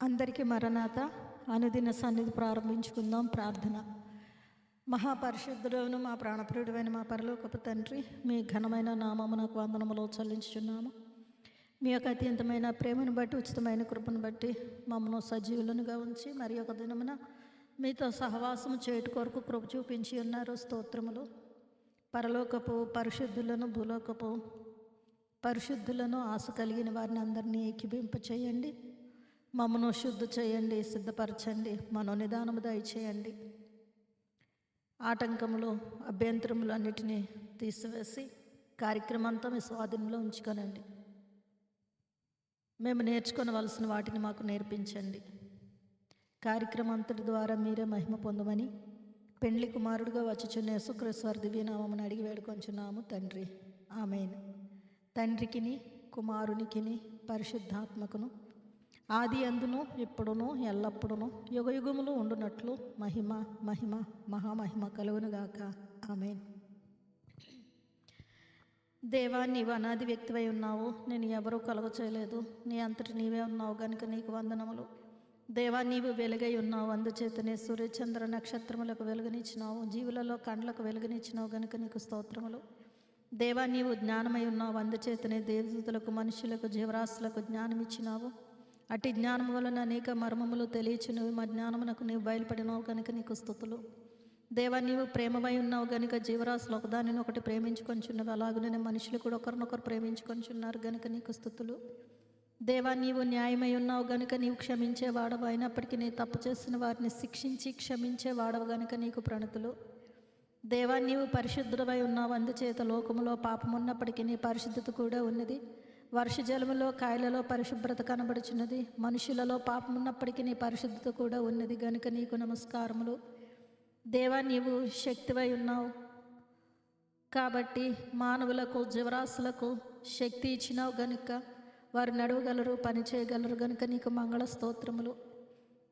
అందరికీ మరణాత అనుదిన సన్నిధి ప్రారంభించుకుందాం. ప్రార్థన. మహాపరిశుద్ధుడవును మా ప్రాణప్రియుడైన మా పరలోకపు తండ్రి, మీ ఘనమైన నామమునకు వందనములు చెల్లించుచున్నాము. మీ యొక్క అత్యంతమైన ప్రేమను బట్టి, ఉచితమైన కృపను బట్టి మమ్మను సజీవులనుగా ఉంచి మరి ఒక దినమున మీతో సహవాసము చేటు కొరకు కృప చూపించి ఉన్నారు. స్తోత్రములు. పరలోకపు పరిశుద్ధులను, భూలోకపు పరిశుద్ధులను, ఆశ కలిగిన వారిని అందరినీ ఏకీభింప చేయండి. మమ్మను శుద్ధి చేయండి, సిద్ధపరచండి, మనోనిదానము దయచేయండి. ఆటంకములు, అభ్యంతరములు అన్నిటినీ తీసివేసి కార్యక్రమంతో మీ స్వాధీనంలో ఉంచుకొనండి. మేము నేర్చుకోవలసిన వాటిని మాకు నేర్పించండి. కార్యక్రమం అంతటి ద్వారా మీరే మహిమ పొందమని పెండ్లి కుమారుడుగా వచ్చుచున్న యేసుక్రీస్తు వారి దివ్యనామమును అడిగి వేడుకొంచున్నాము తండ్రి. ఆమేన్. తండ్రికిని కుమారునికిని పరిశుద్ధాత్మకును ఆది అందును ఇప్పుడును ఎల్లప్పుడును యుగయుగములు ఉండునట్లు మహిమ మహిమ మహామహిమ కలుగునుగాక. ఆమేన్. దేవా, నీవు అనాది వ్యక్తివై ఉన్నావు. నేను ఎవరూ కలుగ చేయలేదు. నీ అంతటి నీవే ఉన్నావు గనుక నీకు వందనములు. దేవా, నీవు వెలుగై ఉన్నావు, అందుచేతనే సూర్యచంద్ర నక్షత్రములకు వెలుగునిచ్చినావు. జీవులలో కండ్లకు వెలుగునిచ్చినావు గనుక నీకు స్తోత్రములు. దేవా, నీవు జ్ఞానమై ఉన్నావు, అందుచేతనే దేవదూతలకు, మనుషులకు, జీవరాశులకు జ్ఞానం ఇచ్చినావు. అట్టి జ్ఞానము వలన అనేక మర్మములు తెలియచున్నవి. మా జ్ఞానమునకు నీవు బయలుపడినావు కనుక నీకు స్తుతులు. దేవా, నీవు ప్రేమమై ఉన్నావు గనుక జీవరాశులు ఒకదానిని ఒకటి ప్రేమించుకొంచున్నవి. అలాగనే మనుషులు కూడా ఒకరినొకరు ప్రేమించుకొంచున్నారు గనుక నీకు స్తుతులు. దేవా, నీవు న్యాయమై ఉన్నావు గనుక నీవు క్షమించేవాడవు. అయినప్పటికీ నీ తప్పు చేసిన వారిని శిక్షించి క్షమించేవాడవు గనుక నీకు ప్రణతులు. దేవా, నీవు పరిశుద్ధుడవై ఉన్నావు, అందుచేత లోకములో పాపమున్నప్పటికీ నీ పరిశుద్ధత కూడా ఉన్నది. వర్షజలములో కాయలలో పరిశుభ్రత కనబడుచున్నది. మనుషులలో పాపమున్నప్పటికీ నీ పరిశుద్ధత కూడా ఉన్నది గనుక నీకు నమస్కారములు. దేవా, నీవు శక్తివై ఉన్నావు కాబట్టి మానవులకు, జీవరాశులకు శక్తి ఇచ్చినావు గనుక వారు నడవగలరు, పని చేయగలరు గనుక నీకు మంగళ స్తోత్రములు.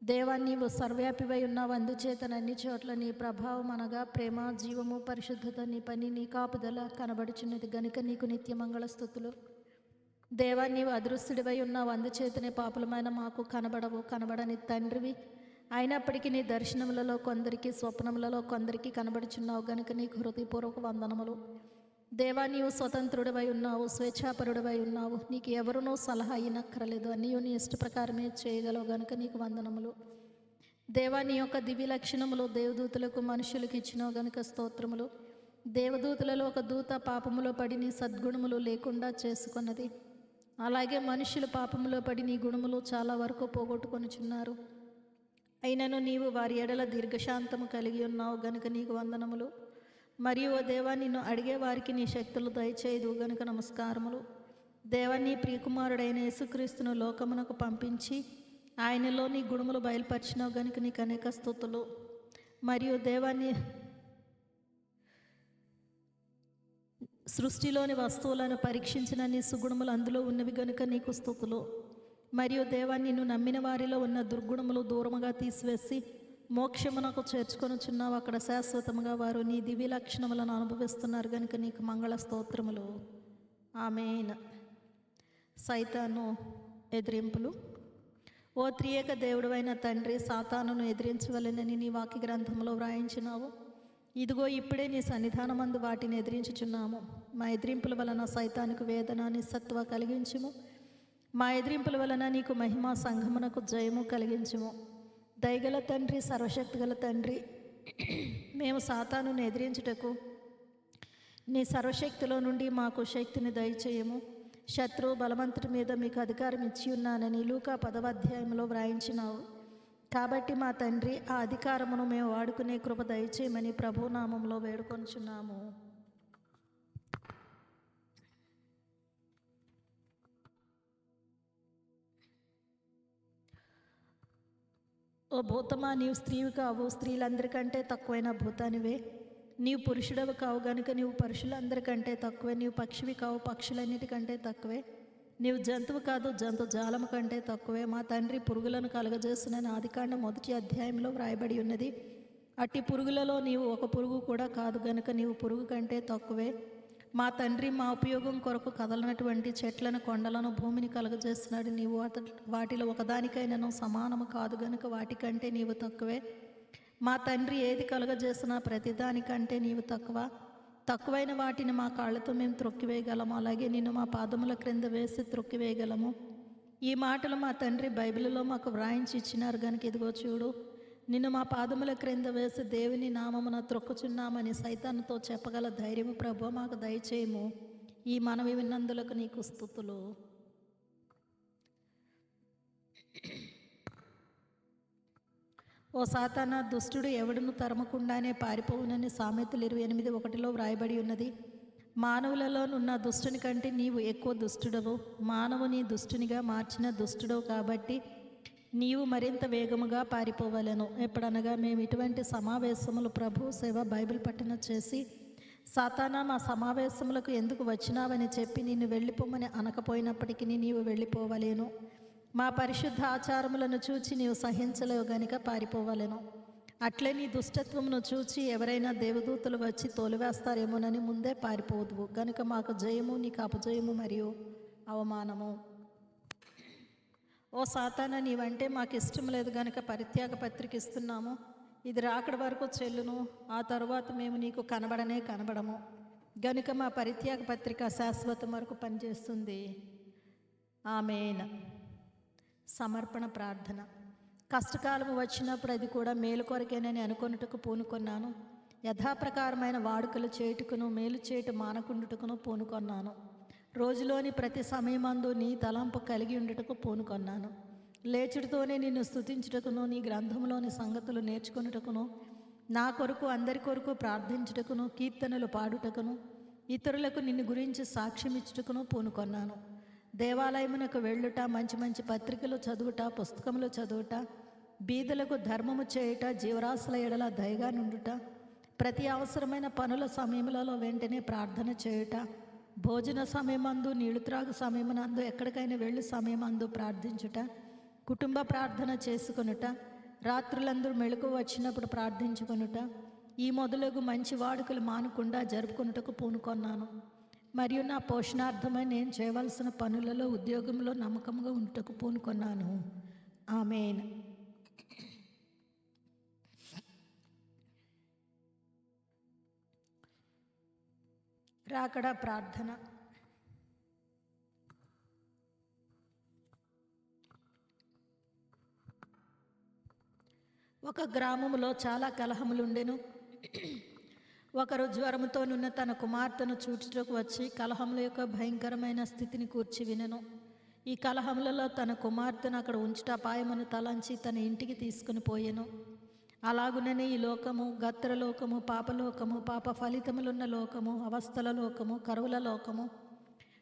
దేవా, నీవు సర్వవ్యాపివై ఉన్నావు, అందుచేత అన్ని చోట్ల నీ ప్రభావం అనగా ప్రేమ, జీవము, పరిశుద్ధత, నీ పని, నీ కాపుదల కనబడుచున్నది గనుక నీకు నిత్య మంగళ స్తుతులు. దేవా, నీవు అదృశ్యుడివై ఉన్నావు, అందుచేతనే పాపులమైన మాకు కనబడవు. కనబడని తండ్రివి అయినప్పటికీ నీ దర్శనములలో కొందరికి, స్వప్నములలో కొందరికి కనబడుచున్నావు గనుక నీకు హృదయపూర్వక వందనములు. దేవా, నీవు స్వతంత్రుడివై ఉన్నావు, స్వేచ్ఛాపరుడివై ఉన్నావు. నీకు ఎవరునూ సలహా అయినక్కరలేదు. అన్నీ నీ ఇష్ట ప్రకారమే చేయగలవు గనుక నీకు వందనములు. దేవా, నీ యొక్క దివ్య లక్షణములు దేవదూతలకు, మనుషులకు ఇచ్చినావు గనుక స్తోత్రములు. దేవదూతలలో ఒక దూత పాపములో పడి నీ సద్గుణములు లేకుండా చేసుకున్నది. అలాగే మనుషులు పాపములో పడి నీ గుణములు చాలా వరకు పోగొట్టుకొనుచున్నారు. అయినను నీవు వారి ఎడల దీర్ఘశాంతము కలిగి ఉన్నావు గనుక నీకు వందనములు. మరియు ఓ దేవా, నిన్ను అడిగే వారికి నీ శక్తులు దయచేయదు గనుక నమస్కారములు. దేవా, నీ ప్రియకుమారుడైన యేసుక్రీస్తును లోకమునకు పంపించి ఆయనలో నీ గుణములు బయలుపరిచినావు గనుక నీకు అనేక స్తుతులు. మరియు దేవా, నీ సృష్టిలోని వస్తువులను పరీక్షించిన నీ సుగుణములు అందులో ఉన్నవి గనుక నీకు స్తుతులు. మరియు దేవా, నిన్ను నమ్మిన వారిలో ఉన్న దుర్గుణములు దూరముగా తీసివేసి మోక్షమునకు చేర్చుకొనుచున్నావు. అక్కడ శాశ్వతముగా వారు నీ దివ్య లక్షణములను అనుభవిస్తున్నారు గనుక నీకు మంగళ స్తోత్రములు. ఆమేన్. సైతాను ఎదిరింపులు. ఓ త్రియేక దేవుడైన తండ్రి, సాతానును ఎదిరించవలెనని నీ వాక్య గ్రంథంలో వ్రాయించినావు. ఇదిగో ఇప్పుడే నీ సన్నిధానమందు వాటిని ఎదిరించుచున్నాము. మా ఎదిరింపుల వలన సైతానికి వేదన, నిస్సత్వ కలిగించుము. మా ఎదిరింపుల వలన నీకు మహిమ, సంఘమునకు జయము కలిగించుము. దయగల తండ్రి, సర్వశక్తిగల తండ్రి, మేము సాతానును ఎదిరించుటకు నీ సర్వశక్తిలో నుండి మాకు శక్తిని దయచేయము. శత్రువు బలవంతుడి మీద మీకు అధికారం ఇచ్చి ఉన్నానని లూకా 10వ అధ్యాయంలో వ్రాయించినావు. కాబట్టి మా తండ్రి, ఆ అధికారమును మేము వాడుకునే కృప దయచేయమని ప్రభు నామంలో వేడుకొంచున్నాము. ఓ భూతమా, నీవు స్త్రీవి కావు, స్త్రీలందరికంటే తక్కువైన భూతానివే. నీవు పురుషుడవి కావు గనుక నీవు పురుషులందరికంటే తక్కువే. నీవు పక్షివి కావు, పక్షులన్నిటికంటే తక్కువే. నీవు జంతువు కాదు, జంతు జాలము కంటే తక్కువే. మా తండ్రి పురుగులను కలుగజేసిన ఆదికాండం 1వ అధ్యాయంలో వ్రాయబడి ఉన్నది. అట్టి పురుగులలో నీవు ఒక పురుగు కూడా కాదు గనుక నీవు పురుగు కంటే తక్కువే. మా తండ్రి మా ఉపయోగం కొరకు కదలనటువంటి చెట్లను, కొండలను, భూమిని కలుగజేస్తున్నాడు. నీవు వాటిలో ఒకదానికైనాను సమానము కాదు గనుక వాటికంటే నీవు తక్కువే. మా తండ్రి ఏది కలుగజేసినా ప్రతిదానికంటే నీవు తక్కువైన వాటిని మా కాళ్ళతో మేము త్రొక్కివేయగలము, అలాగే నిన్ను మా పాదముల క్రింద వేసి త్రొక్కివేయగలము. ఈ మాటలు మా తండ్రి బైబిల్లో మాకు వ్రాయించి ఇచ్చినారు గనుక ఇదిగో చూడు, నిన్ను మా పాదముల క్రింద వేసి దేవుని నామమున త్రొక్కుచున్నామని సైతానుతో చెప్పగల ధైర్యము ప్రభువా మాకు దయచేయము. ఈ మనవి విన్నందులకు నీకు స్తుతులు. ఓ సాతానా, దుష్టుడు ఎవడును తరమకుండానే పారిపోవునని సామెతలు 28:1 వ్రాయబడి ఉన్నది. మానవులలోనున్న దుష్టుని కంటే నీవు ఎక్కువ దుష్టుడవు. మానవుని దుష్టునిగా మార్చిన దుష్టుడవు కాబట్టి నీవు మరింత వేగముగా పారిపోవలను. ఎప్పుడనగా మేము ఇటువంటి సమావేశములు ప్రభు సేవ బైబిల్ పఠన చేసి సాతానా మా సమావేశములకు ఎందుకు వచ్చినావని చెప్పి నిన్ను వెళ్ళిపోమని అనకపోయినప్పటికీ నీవు వెళ్ళిపోవలేను. మా పరిశుద్ధ ఆచారములను చూచి నీవు సహించలేవు గనుక పారిపోవలేను. అట్లే నీ దుష్టత్వమును చూచి ఎవరైనా దేవదూతలు వచ్చి తోలివేస్తారేమోనని ముందే పారిపోదువు గనుక మాకు జయము, నీకు అపజయము మరియు అవమానము. ఓ సాతానా, నీవంటే మాకు ఇష్టం లేదు గనుక పరిత్యాగ పత్రిక ఇస్తున్నాము. ఇది రాకడ వరకు చెల్లును, ఆ తరువాత మేము నీకు కనబడము గనుక మా పరిత్యాగ పత్రిక శాశ్వతం వరకు పనిచేస్తుంది. ఆమేన్. సమర్పణ ప్రార్థన. కష్టకాలము వచ్చినప్పుడు అది కూడా మేలు కొరకేనని అనుకొనుటకు పూనుకొన్నాను. యథాప్రకారమైన వాడుకలు చేయుటకును మేలు చేయుట మానకుండుటకును పూనుకొన్నాను. రోజులోని ప్రతి సమయమందు నీ తలంపు కలిగి ఉండుటకు పూనుకొన్నాను. లేచుడితోనే నిన్ను స్తుతించుటకును, నీ గ్రంథంలోని సంగతులు నేర్చుకొనుటకును, నా కొరకు అందరి కొరకు ప్రార్థించుటకును, కీర్తనలు పాడుటకును, ఇతరులకు నిన్ను గురించి సాక్ష్యమిచ్చుటకును పూనుకొన్నాను. దేవాలయమునకు వెళ్ళుట, మంచి మంచి పత్రికలు చదువుట, పుస్తకములు చదువుట, బీదలకు ధర్మము చేయుట, జీవరాశుల ఎడల దయగా నుండుట, ప్రతి అవసరమైన పనుల సమయములలో వెంటనే ప్రార్థన చేయుట, భోజన సమయమందు, నీళ్లు త్రాగు సమయమునందు, ఎక్కడికైనా వెళ్ళి సమయమందు ప్రార్థించుట, కుటుంబ ప్రార్థన చేసుకొనుట, రాత్రులందరూ మెళుకు వచ్చినప్పుడు ప్రార్థించుకొనుట, ఈ మొదలగు మంచి వాడుకలు మానకుండా జరుపుకొనుటకు పూనుకొన్నాను. మరియు నా పోషణార్థమై నేను చేయవలసిన పనులలో, ఉద్యోగంలో నమ్మకంగా ఉంటకు పూనుకొన్నాను. ఆమేన్. రాకడ ప్రార్థన. ఒక గ్రామములో చాలా కలహములుండెను. ఒకరు జ్వరముతోనున్న తన కుమార్తెను చూచుటకు వచ్చి కలహముల యొక్క భయంకరమైన స్థితిని కూర్చి వినెను. ఈ కలహములలో తన కుమార్తెను అక్కడ ఉంచుట అపాయమని తలంచి తన ఇంటికి తీసుకుని పోయెను. అలాగుననే ఈ లోకము, గత్రలోకము, పాపలోకము, పాప ఫలితములున్న లోకము, అవస్థల లోకము, కరువుల లోకము,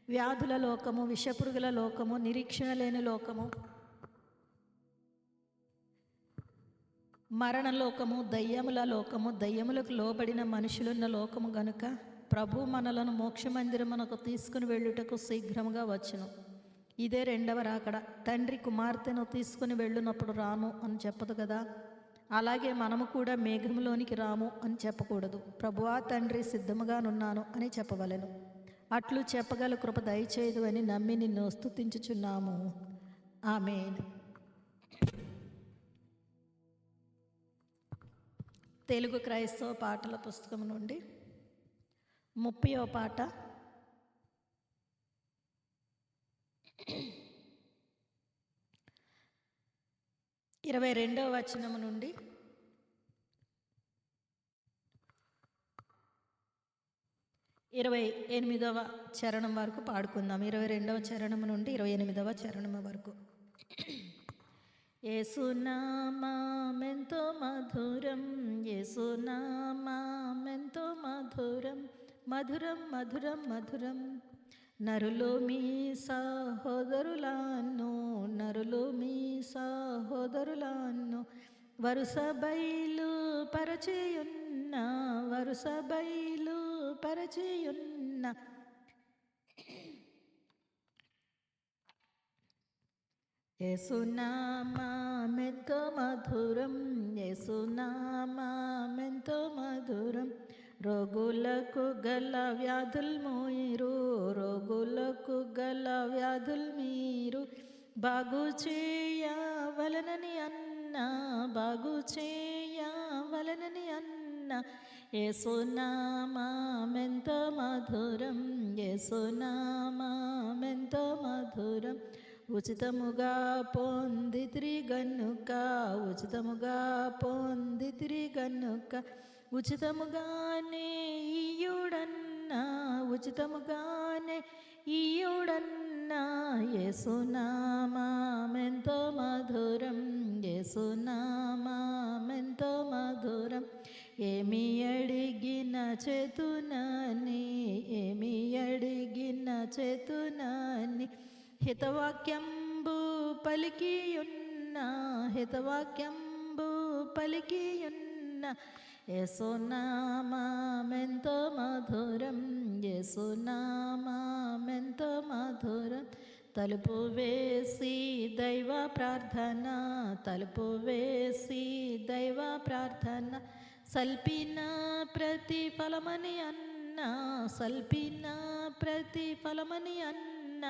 వ్యాధుల లోకము, విషపురుగుల లోకము, నిరీక్షణ లేని లోకము, మరణలోకము, దయ్యముల లోకము, దయ్యములకు లోబడిన మనుషులున్న లోకము గనుక ప్రభు మనలను మోక్షమందిరమునకు తీసుకుని వెళ్ళుటకు శీఘ్రముగా వచ్చును. ఇదే రెండవ రాకడ. తండ్రి కుమార్తెను తీసుకుని వెళ్ళినప్పుడు రాను అని చెప్పదు కదా, అలాగే మనము కూడా మేఘంలోనికి రాము అని చెప్పకూడదు. ప్రభువా తండ్రి సిద్ధముగానున్నాను అని చెప్పవలెను. అట్లు చెప్పగల కృప దయచేయదు అని నమ్మి నిన్ను స్తుతించుచున్నాము. ఆమేన్. తెలుగు క్రైస్తవ పాటల పుస్తకం నుండి 30వ పాట. 22వ వచనము నుండి 28వ చరణం వరకు పాడుకుందాం. 22వ చరణము నుండి 28వ చరణము వరకు. యేసునామమెంతో మధురం, యేసునామమెంతో మధురం, మధురం మధురం మధురం. నరులు మీ సహోదరులను, నరులు మీ సహోదరులను వరుస బయలు పరచేయున్న, వరుస బయలు పరచేయున్న. యేసునామమెంతో మధురం, యేసునామమెంతో మధురం, రోగులకు గల వ్యాధులు మోయిరు, రోగులకు గల వ్యాధులు మీరు బాగు చేయవలనని అన్నా, బాగు చేయవలనని అన్నా. యేసునామమెంత మధురం, యేసునామమెంత మధురం. ఉచితముగా పొందితిరి గనుక, ఉచితముగా పొందితిరి గనుక, ఉచితముగానే ఇయ్యుడన్నా, ఉచితముగానే ఇయ్యుడన్నా. యేసునామమెంత మధురం, యేసునామమెంత మధురం. ఏమి అడిగిన చేతునని, ఏమి అడిగిన చేతునని, హితవాక్యంబు పలికియున్న, హితవాక్యంబు పలికియున్న. యేసునామమెంత మధురం, యేసునామమెంత మధురం. తలుపు వేసి దైవ ప్రార్థన, తలుపు వేసి దైవ ప్రార్థన. సల్పిన ప్రతిఫలమని అన్న, సల్పిన ప్రతిఫలమని అన్న.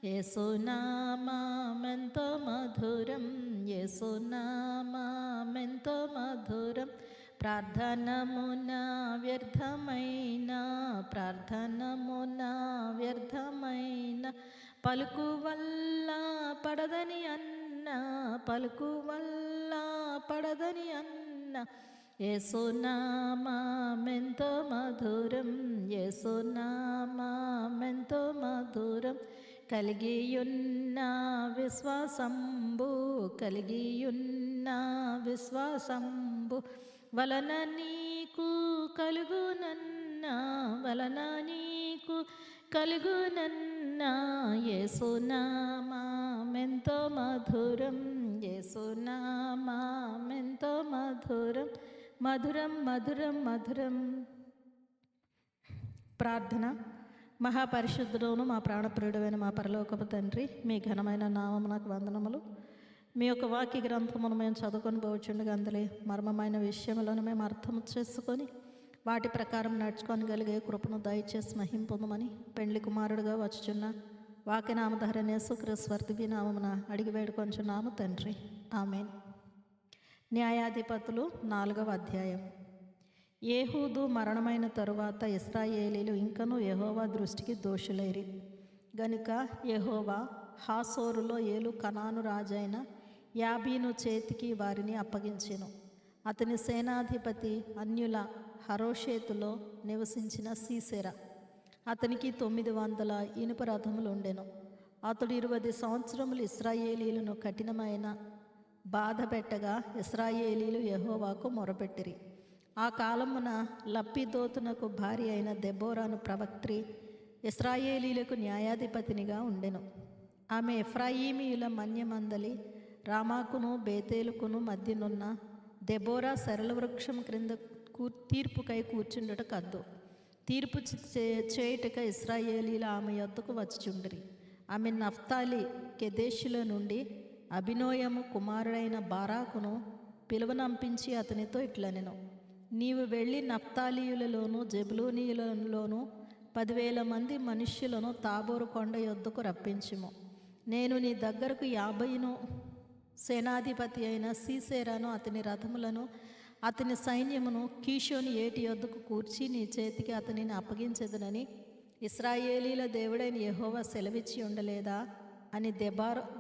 యేసునామమెంత మధురం, యేసునామమెంత మధురం. ప్రార్థనమున వ్యర్థమైన, ప్రార్థనమున వ్యర్థమైన. పలుకు వల్ల పడదని అన్న, పలుకు వల్ల పడదని అన్న. యేసునామమెంత మధురం, యేసునామమెంత మధురం. కలిగియున్న విశ్వాసంబు, కలిగియున్న విశ్వాసంబు వలన నీకు కలుగునన్నా, వలన నీకు కలుగునన్నా. యేసునామమెంత మధురం, యేసునామమెంత మధురం, మధురం మధురం మధురం. ప్రార్థన. మహాపరిశుద్ధుడును మా ప్రాణప్రియుడైన మా పరలోకపు తండ్రి, మీ ఘనమైన నామమునకు వందనములు. మీ యొక్క వాక్య గ్రంథమును మేము చదువుకొని పోవచ్చుండగా అందులో మర్మమైన విషయములను మేము అర్థం చేసుకొని వాటి ప్రకారం నడుచుకోగలిగే కృపను దయచేసి మహింపొందమని పెండ్లి కుమారుడుగా వచ్చుచున్న వాక్యనామధారణ యేసుక్రీస్తు వర్ధివి నామమున అడిగి వేడుకొంచున్నాము తండ్రి, ఆమేన్. న్యాయాధిపతులు 4వ అధ్యాయం. ఏహూదు మరణమైన తరువాత ఇశ్రాయేలీలు ఇంకనూ యెహోవా దృష్టికి దోషులైరి గనుక యెహోవా హాసోరులో ఏలు కనాను రాజైన యాబీను చేతికి వారిని అప్పగించెను. అతని సేనాధిపతి అన్యుల హరోషేతులో నివసించిన సీసెరా. అతనికి 900 ఇనుప రథములు ఉండెను. అతడు 20 సంవత్సరములు ఇశ్రాయేలీలను కఠినమైన బాధ పెట్టగా ఇశ్రాయేలీలు యెహోవాకు మొరపెట్టిరి. ఆ కాలమున లప్పిదోతునకు భార్య అయిన దెబోరాను ప్రవక్త్రి ఇశ్రాయేలీలకు న్యాయాధిపతినిగా ఉండెను. ఆమె ఎఫ్రాయిమీయుల మన్యమందలి రామాకును బేతేలుకును మధ్యనున్న దెబోరా సరళ వృక్షం క్రింద తీర్పుకై కూర్చుండుట కద్దు. తీర్పు చేయుటక ఇశ్రాయేలీల ఆమె యొద్దకు వచ్చిచుండిరి. ఆమె నఫ్తాలి కెదెషుల నుండి అబినోయము కుమారుడైన బారాకును పిలువనంపించి అతనితో ఇట్లనెను, నీవు వెళ్ళి నఫ్తాలీయులలోను జెబులూనీయులలోను 10,000 మంది మనుష్యులను తాబోరు కొండ యొద్దకు రప్పించుము. నేను నీ దగ్గరకు 50 సేనాధిపతి అయిన సీసెరాను అతని రథములను అతని సైన్యమును కీషోని ఏటి యొద్దకు కూర్చి నీ చేతికి అతనిని అప్పగించెదనని ఇశ్రాయేలీల దేవుడైన యెహోవా సెలవిచ్చి ఉండలేదా అని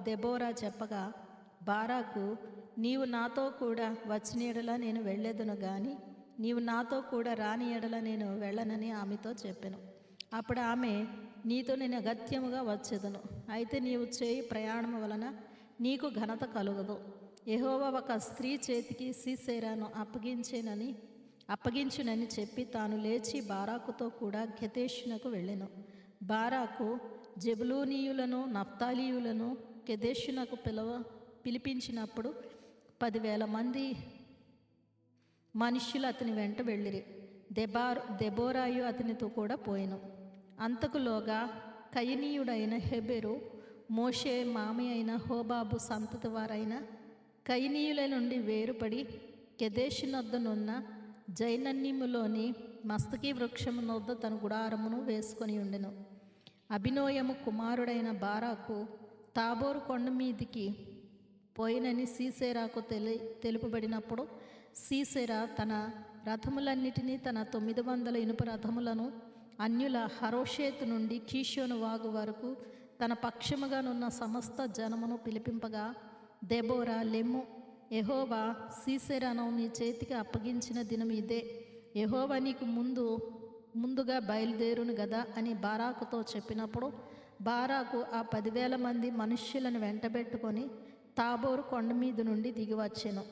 దెబోరా చెప్పగా, బారాకు, నీవు నాతో కూడా వచ్చిన ఎడల నేను వెళ్ళేదను గాని నీవు నాతో కూడా రాని ఎడల నేను వెళ్ళనని ఆమెతో చెప్పెను. అప్పుడు ఆమె, నీతో నేను అగత్యముగా వచ్చేదను, అయితే నీవు చేయి ప్రయాణము వలన నీకు ఘనత కలుగదు. యెహోవా ఒక స్త్రీ చేతికి సీసెరాను అప్పగించునని చెప్పి తాను లేచి బారాకుతో కూడా కెదెషునకు వెళ్ళెను. బారాకు జెబులూనీయులను నఫ్తాలీయులను కెదెషునకు పిలిపించినప్పుడు 10,000 మంది మనుష్యులు అతని వెంట వెళ్ళిరి. దెబోరాయు అతనితో కూడా పోయెను. అంతకులోగా కయనీయుడైన హెబెరు మోషే మామి అయిన హోబాబు సంతతి వారైన కయనీయుల నుండి వేరుపడి కెదెషునొద్దనున్న జైనన్నీములోని మస్తకి వృక్షము నొద్ద తన గుడారమును వేసుకొని ఉండెను. అభినోయము కుమారుడైన బారాకు తాబోరు కొండ మీదికి పోయినని సీసెరాకు తెలుపబడినప్పుడు సీసెరా తన రథములన్నిటినీ, తన 900 ఇనుప రథములను అన్యుల హరోషేతు నుండి కీషోను వాగు వరకు తన పక్షముగానున్న సమస్త జనమును పిలిపింపగా, దెబోరా, లెమ్ము, యెహోవా సీసెరాను నీ చేతికి అప్పగించిన దినం ఇదే. యెహోవా నీకు ముందుగా బయలుదేరును గదా అని బారాకుతో చెప్పినప్పుడు బారాకు ఆ 10,000 మంది మనుష్యులను వెంటబెట్టుకొని తాబోరు కొండ మీద నుండి దిగివచ్చెను.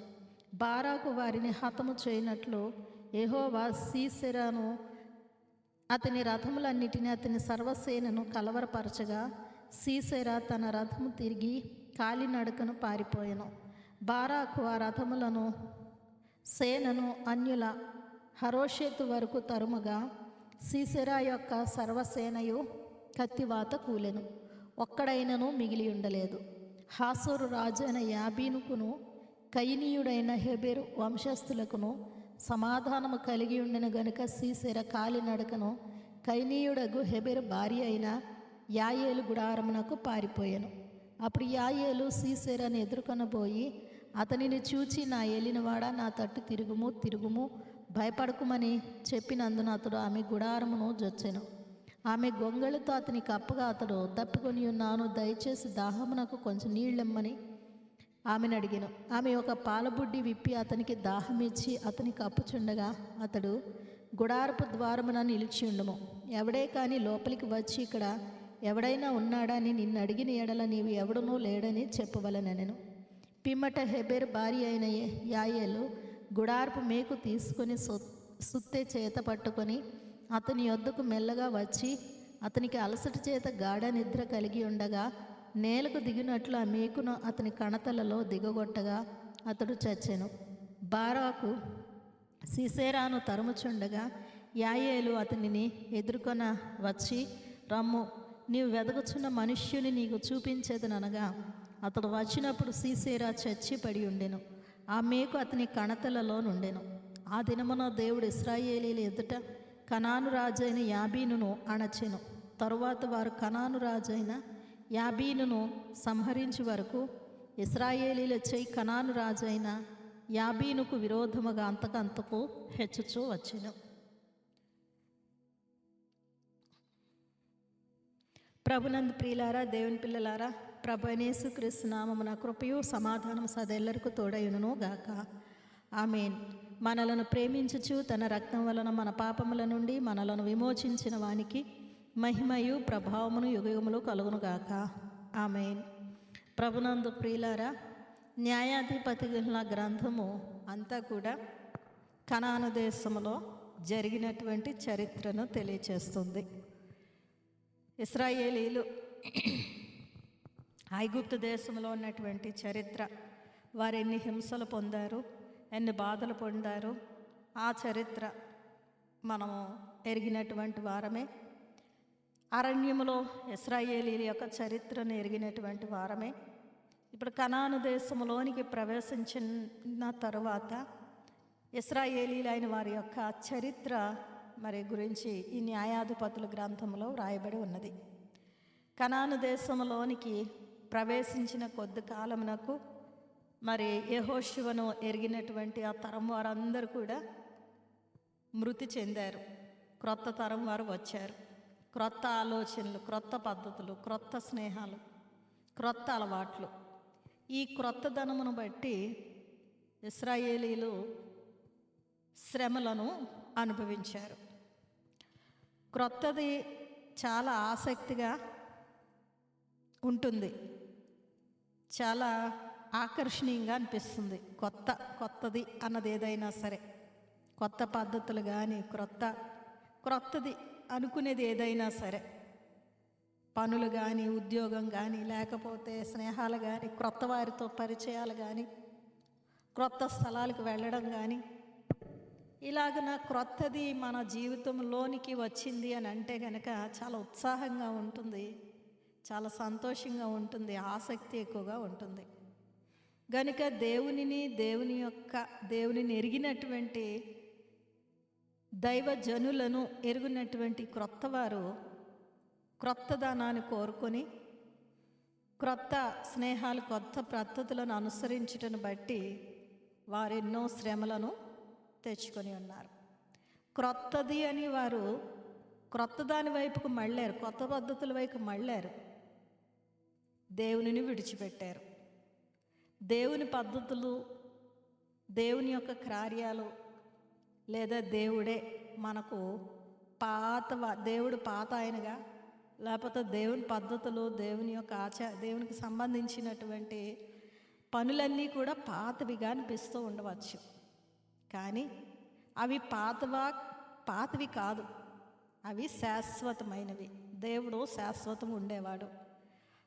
బారాకు వారిని హతము చేయనట్లు యెహోవా సీసెరాను, అతని రథములన్నిటినీ, అతని సర్వసేనను కలవరపరచగా సీసెరా తన రథము తిరిగి కాలినడకను పారిపోయెను. బారాకు ఆ రథములను సేనను అన్యుల హరోషేతు వరకు తరుముగా సీసెరా యొక్క సర్వసేనయు కత్తివాత కూలెను. ఒక్కడైనను మిగిలి ఉండలేదు. హాసోరు రాజైన యాబీనుకును కయనీయుడైన హెబెరు వంశస్థులకును సమాధానము కలిగి ఉండిన గనుక సీసెరా కాలినడకను కయనీయుడగు హెబెరు భార్య అయిన యాయేలు గుడారమునకు పారిపోయాను. అప్పుడు యాయేలు సీసెరాను ఎదుర్కొనబోయి అతనిని చూచి, నా ఏలినవాడా, నా తట్టు తిరుగుము, భయపడకుమని చెప్పినందున అతడు ఆమె గుడారమును జొచ్చెను. ఆమె గొంగళితో అతనికి అప్పగా, అతడు తప్పుకొని ఉన్నాను, దయచేసి దాహమునకు కొంచెం నీళ్ళెమ్మని ఆమెను అడిగాను. ఆమె ఒక పాలబుడ్డి విప్పి అతనికి దాహమిచ్చి అతనికి అప్పుచుండగా, అతడు గుడారపు ద్వారమున నిలిచి ఉండము, ఎవడే కానీ లోపలికి వచ్చి ఇక్కడ ఎవడైనా ఉన్నాడా అని నిన్ను అడిగిన ఎడల నీవు ఎవడనూ లేడని చెప్పవలనెను. పిమ్మట హెబెరు భార్య అయిన యాయేలు గుడారపు మేకు తీసుకొని సుత్తె చేత పట్టుకొని అతని యొద్దకు మెల్లగా వచ్చి అతనికి అలసట చేత గాఢ నిద్ర కలిగి ఉండగా నేలకు దిగినట్లు ఆ మేకును అతని కణతలలో దిగగొట్టగా అతడు చచ్చెను. బారాకు సీసెరాను తరుముచుండగా యాయేలు అతనిని ఎదుర్కొన వచ్చి, రమ్ము, నీవు వెదకుచున్న మనుష్యుని నీకు చూపించేదనగా అతడు వచ్చినప్పుడు సీసెరా చచ్చి పడి ఉండెను. ఆ మేకు అతని కణతలలో నుండెను. ఆ దినమున దేవుడు ఇశ్రాయేలీల ఎదుట కనాను రాజైన యాబీనును అణచెను. తరువాత వారు కనాను రాజైన యాబీనును సంహరించు వరకు ఇశ్రాయేలీల చేయి కనాను రాజైన యాబీనుకు విరోధముగా అంతకంతకు హెచ్చుచూ వచ్చెను. ప్రభునందు ప్రియులారా, దేవుని పిల్లలారా, ప్రభు అయిన యేసుక్రీస్తు నామమున కృపయు సమాధానం సదెల్లరికూ తోడయును గాక. ఆమేన్. మనలను ప్రేమించుచు తన రక్తం వలన మన పాపముల నుండి మనలను విమోచించిన వానికి మహిమయు ప్రభావమును యుగయుగములు కలుగునుగాక. ఆమేన్. ప్రభునందు ప్రియులారా, న్యాయాధిపతుల గ్రంథము అంతా కూడా కనాను దేశంలో జరిగినటువంటి చరిత్రను తెలియచేస్తుంది. ఇశ్రాయేలీలు ఐగుప్తు దేశంలో ఉన్నటువంటి చరిత్ర, వారు ఎన్ని హింసలు పొందారు, ఎన్ని బాధలు పొందారు, ఆ చరిత్ర మనము ఎరిగినటువంటి వారమే. అరణ్యములో ఇశ్రాయేలీల యొక్క చరిత్రను ఎరిగినటువంటి వారమే. ఇప్పుడు కనాను దేశంలోనికి ప్రవేశించిన తరువాత ఇశ్రాయేలీలైన వారి యొక్క చరిత్ర గురించి ఈ న్యాయాధిపతుల గ్రంథంలో వ్రాయబడి ఉన్నది. కనాను దేశంలోనికి ప్రవేశించిన కొద్ది కాలమునకు యెహోషువను ఎరిగినటువంటి ఆ తరం వారందరూ కూడా మృతి చెందారు. క్రొత్త తరం వారు వచ్చారు. క్రొత్త ఆలోచనలు, క్రొత్త పద్ధతులు, క్రొత్త స్నేహాలు, క్రొత్త అలవాట్లు. ఈ క్రొత్తదనమును బట్టి ఇశ్రాయేలీలు శ్రమలను అనుభవించారు. క్రొత్తది చాలా ఆసక్తిగా ఉంటుంది, చాలా ఆకర్షణీయంగా అనిపిస్తుంది. కొత్తది అన్నది ఏదైనా సరే, కొత్త పద్ధతులు కానీ క్రొత్తది అనుకునేది ఏదైనా సరే, పనులు కానీ, ఉద్యోగం కానీ, లేకపోతే స్నేహాలు కానీ, క్రొత్త వారితో పరిచయాలు కానీ, క్రొత్త స్థలాలకు వెళ్ళడం కానీ, ఇలాగన క్రొత్తది మన జీవితంలోనికి వచ్చింది అని అంటే కనుక చాలా ఉత్సాహంగా ఉంటుంది, చాలా సంతోషంగా ఉంటుంది, ఆసక్తి ఎక్కువగా ఉంటుంది. కనుక దేవునిని ఎరిగినటువంటి దైవజనులను ఎరుగునటువంటి క్రొత్త వారు క్రొత్తదనాన్ని కోరుకొని క్రొత్త స్నేహాలు, కొత్త పద్ధతులను అనుసరించుటను బట్టి వారెన్నో శ్రమలను తెచ్చుకొని ఉన్నారు. క్రొత్తది అని వారు క్రొత్త దాని వైపుకు మళ్ళారు, కొత్త పద్ధతుల వైపు మళ్ళారు. దేవునిని విడిచిపెట్టారు. దేవుని పద్ధతులు, దేవుని యొక్క కార్యాలు, లేదా దేవుడే మనకు దేవుడు పాత ఆయనగా, లేకపోతే దేవుని పద్ధతులు, దేవుని యొక్క దేవునికి సంబంధించినటువంటి పనులన్నీ కూడా పాతవిగా అనిపిస్తూ ఉండవచ్చు. కానీ అవి పాతవి కాదు, అవి శాశ్వతమైనవి. దేవుడు శాశ్వతం ఉండేవాడు,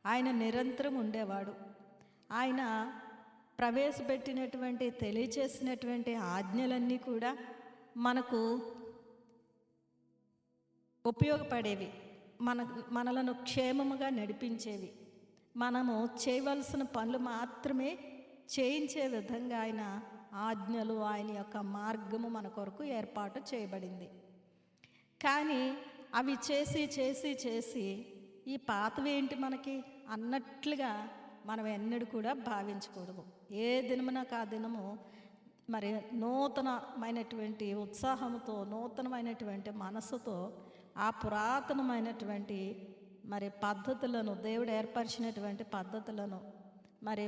ఆయన నిరంతరం ఉండేవాడు. ఆయన ప్రవేశపెట్టినటువంటి, తెలియచేసినటువంటి ఆజ్ఞలన్నీ కూడా మనకు ఉపయోగపడేవి, మనలను క్షేమముగా నడిపించేవి. మనము చేయవలసిన పనులు మాత్రమే చేయించే విధంగా ఆయన ఆజ్ఞలు, ఆయన యొక్క మార్గము మన కొరకు ఏర్పాటు చేయబడింది. కానీ అవి చేసి చేసి చేసి ఈ పాతవేంటి మనకి అన్నట్లుగా మనం ఎన్నడూ కూడా భావించకూడదు. ఏ దినమునకు ఆ దినము మరి నూతనమైనటువంటి ఉత్సాహంతో, నూతనమైనటువంటి మనసుతో ఆ పురాతనమైనటువంటి మరి పద్ధతులను, దేవుడు ఏర్పరిచినటువంటి పద్ధతులను, మరి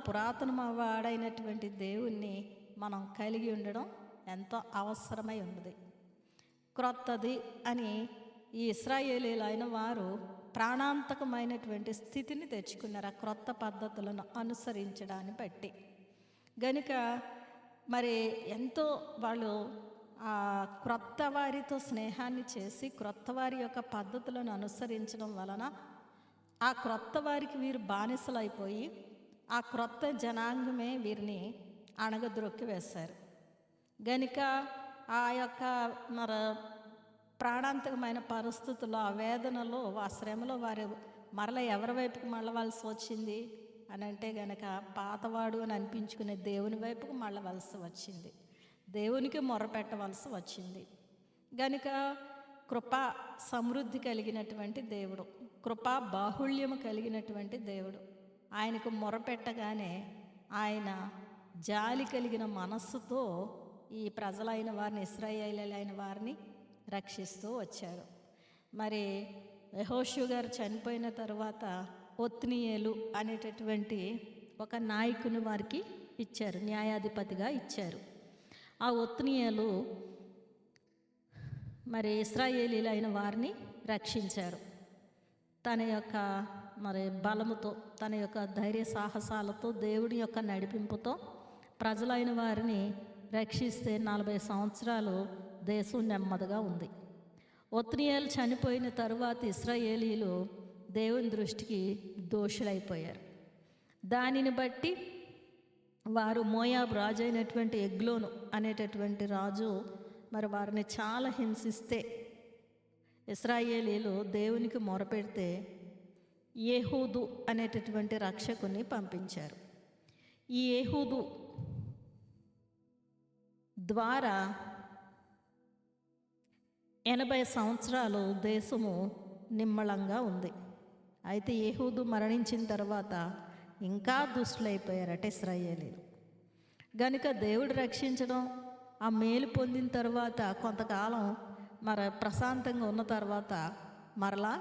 పురాతనమైనటువంటి దేవుణ్ణి మనం కలిగి ఉండడం ఎంతో అవసరమై ఉన్నది. క్రొత్తది అని ఈ ఇశ్రాయేలీలైన వారు ప్రాణాంతకమైనటువంటి స్థితిని తెచ్చుకున్నారు ఆ క్రొత్త పద్ధతులను అనుసరించడాన్ని బట్టి. గనుక మరి ఎంతో వాళ్ళు ఆ క్రొత్త వారితో స్నేహాన్ని చేసి క్రొత్త వారి యొక్క పద్ధతులను అనుసరించడం వలన ఆ క్రొత్త వారికి వీరు బానిసలైపోయి ఆ క్రొత్త జనాంగమే వీరిని అణగద్రొక్కి వేశారు. గనుక ఆ యొక్క మరి ప్రాణాంతకమైన పరిస్థితుల్లో, ఆ వేదనలో, ఆ శ్రమలో వారు మరల ఎవరి వైపుకు మళ్ళవలసి వచ్చింది అని అంటే గనక పాతవాడు అని అనిపించుకునే దేవుని వైపుకు మళ్ళవలసి వచ్చింది, దేవునికి మొరపెట్టవలసి వచ్చింది. గనుక కృపా సమృద్ధి కలిగినటువంటి దేవుడు, కృపా బాహుళ్యము కలిగినటువంటి దేవుడు, ఆయనకు మొరపెట్టగానే ఆయన జాలి కలిగిన మనస్సుతో ఈ ప్రజలైన వారిని, ఇశ్రాయేలీయులైన వారిని రక్షిస్తూ వచ్చారు. మరి యెహోషువ గారు చనిపోయిన తర్వాత ఒత్నీయేలు అనేటటువంటి ఒక నాయకుని వారికి ఇచ్చారు, న్యాయాధిపతిగా ఇచ్చారు. ఆ ఒత్నీయేలు మరి ఇశ్రాయేలీయులైన వారిని రక్షించారు. తన యొక్క మరి బలముతో, తన యొక్క ధైర్య సాహసాలతో, దేవుడి యొక్క నడిపింపుతో ప్రజలైన వారిని రక్షిస్తే 40 సంవత్సరాలు దేశం నెమ్మదిగా ఉంది. ఒత్నీయేలు చనిపోయిన తరువాత ఇశ్రాయేలీయులు దేవుని దృష్టికి దోషులైపోయారు. దానిని బట్టి వారు మోయాబు రాజు అయినటువంటి ఎగ్లోను అనేటటువంటి రాజు మరి వారిని చాలా హింసిస్తే ఇశ్రాయేలీయులు దేవునికి మొరపెడితే ఏహూదు అనేటటువంటి రక్షకుని పంపించారు. ఈ ఏహూదు ద్వారా 80 సంవత్సరాలు దేశము నిమ్మళంగా ఉంది. అయితే ఏహూదు మరణించిన తర్వాత ఇంకా దుష్టులైపోయారట ఇశ్రాయేలీయులు. గనుక దేవుడు రక్షించడం, ఆ మేలు పొందిన తర్వాత కొంతకాలం మరి ప్రశాంతంగా ఉన్న తర్వాత మరలా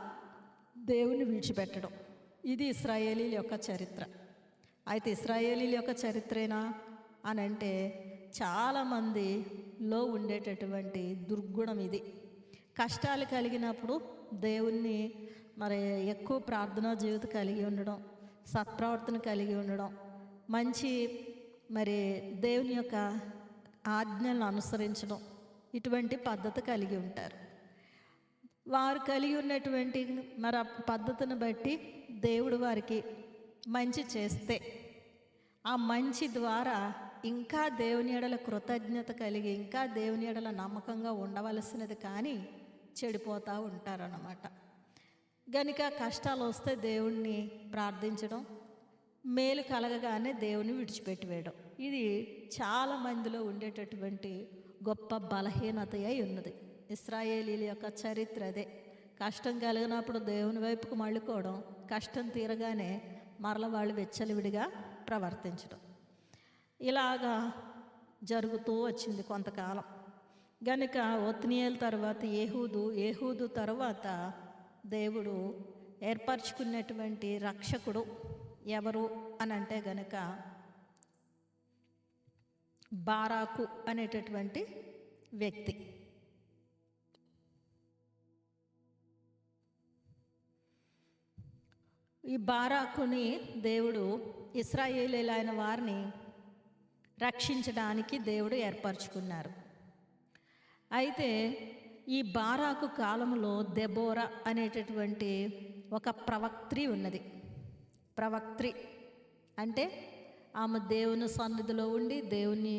దేవుని విడిచిపెట్టడం, ఇది ఇశ్రాయేలీయుల యొక్క చరిత్ర. అయితే ఇశ్రాయేలీయుల యొక్క చరిత్రేనా అని అంటే చాలామందిలో ఉండేటటువంటి దుర్గుణం ఇది. కష్టాలు కలిగినప్పుడు దేవుణ్ణి మరి ఎక్కువ ప్రార్థనా జీవితం కలిగి ఉండడం, సత్ప్రవర్తన కలిగి ఉండడం, మంచి మరి దేవుని యొక్క ఆజ్ఞలను అనుసరించడం, ఇటువంటి పద్ధతి కలిగి ఉంటారు. వారు కలిగి ఉన్నటువంటి మరి ఆ పద్ధతిని బట్టి దేవుడు వారికి మంచి చేస్తే ఆ మంచి ద్వారా ఇంకా దేవుని ఎడల కృతజ్ఞత కలిగి, ఇంకా దేవుని ఎడల నమ్మకంగా ఉండవలసినది కానీ చెడిపోతూ ఉంటారన్నమాట. గనుక కష్టాలు వస్తే దేవుణ్ణి ప్రార్థించడం, మేలు కలగగానే దేవుని విడిచిపెట్టివేయడం, ఇది చాలా మందిలో ఉండేటటువంటి గొప్ప బలహీనత అయి ఉన్నది. ఇశ్రాయేలీల యొక్క చరిత్ర అదే. కష్టం కలిగినప్పుడు దేవుని వైపుకు మళ్ళుకోవడం, కష్టం తీరగానే మరల వాళ్ళు వెచ్చలివిడిగా ప్రవర్తించడం, ఇలాగా జరుగుతూ వచ్చింది కొంతకాలం. గనుక ఒత్నియేలు తర్వాత ఏహూదు తర్వాత దేవుడు ఏర్పరచుకున్నటువంటి రక్షకుడు ఎవరు అని అంటే గనుక బారాకు అనేటటువంటి వ్యక్తి. ఈ బారాకుని దేవుడు ఇశ్రాయేలీయులైన వారిని రక్షించడానికి దేవుడు ఏర్పరచుకున్నారు. అయితే ఈ బారాకు కాలంలో దెబోరా అనేటటువంటి ఒక ప్రవక్త్రి ఉన్నది. ప్రవక్త్రి అంటే ఆమె దేవుని సన్నిధిలో ఉండి దేవుని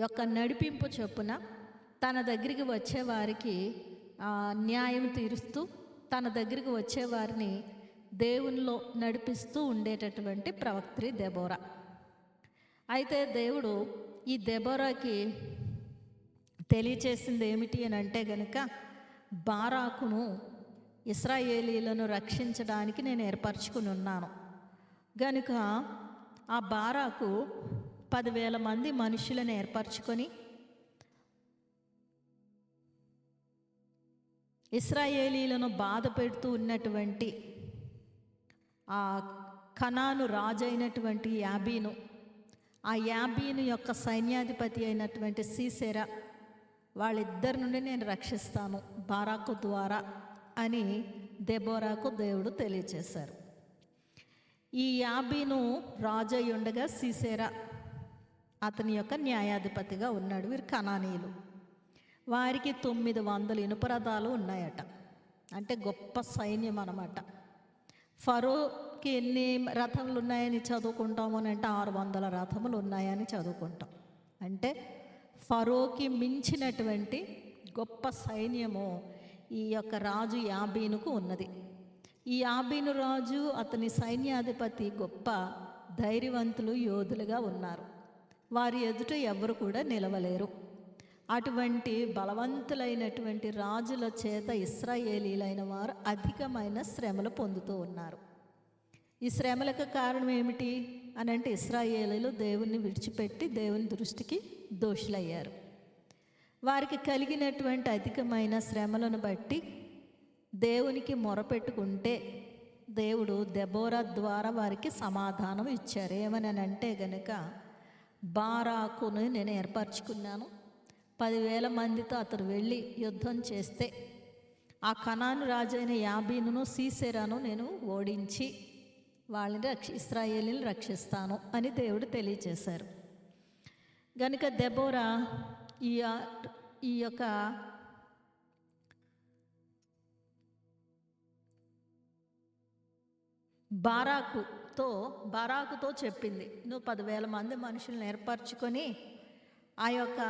యొక్క నడిపింపు చొప్పున తన దగ్గరికి వచ్చేవారికి న్యాయం తీరుస్తూ, తన దగ్గరికి వచ్చేవారిని దేవునిలో నడిపిస్తూ ఉండేటటువంటి ప్రవక్త్రి దెబోరా. అయితే దేవుడు ఈ దెబోరాకి తెలియచేసింది ఏమిటి అని అంటే గనుక, బారాకును ఇశ్రాయేలీలను రక్షించడానికి నేను ఏర్పరచుకుని ఉన్నాను గనుక ఆ బారాకు 10,000 మంది మనుషులను ఏర్పరచుకొని ఇశ్రాయేలీలను బాధ పెడుతూ ఉన్నటువంటి ఆ కనాను రాజు అయినటువంటి యాబీను, ఆ యాబీను యొక్క సైన్యాధిపతి అయినటువంటి సీసెరా, వాళ్ళిద్దరి నుండి నేను రక్షిస్తాను బారాకు ద్వారా అని దెబోరాకు దేవుడు తెలియచేశారు. ఈ యాబీను రాజు అయి ఉండగా సీసెరా అతని యొక్క న్యాయాధిపతిగా ఉన్నాడు. వీరు కనానీయులు. వారికి 900 ఇనుపరథాలు ఉన్నాయట. అంటే గొప్ప సైన్యం అన్నమాట. ఫరోకి ఎన్ని రథములు ఉన్నాయని చదువుకుంటాము అని అంటే 600 రథములు ఉన్నాయని చదువుకుంటాం. అంటే ఫరోకి మించినటువంటి గొప్ప సైన్యము ఈ యొక్క రాజు యాబీనుకు ఉన్నది. ఈ యాబీను రాజు, అతని సైన్యాధిపతి గొప్ప ధైర్యవంతులు, యోధులుగా ఉన్నారు. వారి ఎదుట ఎవరు కూడా నిలవలేరు. అటువంటి బలవంతులైనటువంటి రాజుల చేత ఇశ్రాయేలీలైన వారు అధికమైన శ్రమలు పొందుతూ ఉన్నారు. ఈ శ్రమలకు కారణం ఏమిటి అని అంటే ఇశ్రాయేలీలు దేవుణ్ణి విడిచిపెట్టి దేవుని దృష్టికి దోషులయ్యారు. వారికి కలిగినటువంటి అధికమైన శ్రమలను బట్టి దేవునికి మొరపెట్టుకుంటే దేవుడు దెబోరా ద్వారా వారికి సమాధానం ఇచ్చారు. ఏమని అంటే గనుక, బారాకును నేను ఏర్పరచుకున్నాను, 10,000 మందితో అతడు వెళ్ళి యుద్ధం చేస్తే ఆ కనాను రాజైన యాబీనును సీసెరాను నేను ఓడించి వాళ్ళని ఇశ్రాయేలీని రక్షిస్తాను అని దేవుడు తెలియచేశారు. గనుక దెబోరా ఈ యొక్క బారాకుతో చెప్పింది, నువ్వు 10,000 మంది మనుషులను ఏర్పరచుకొని ఆ యొక్క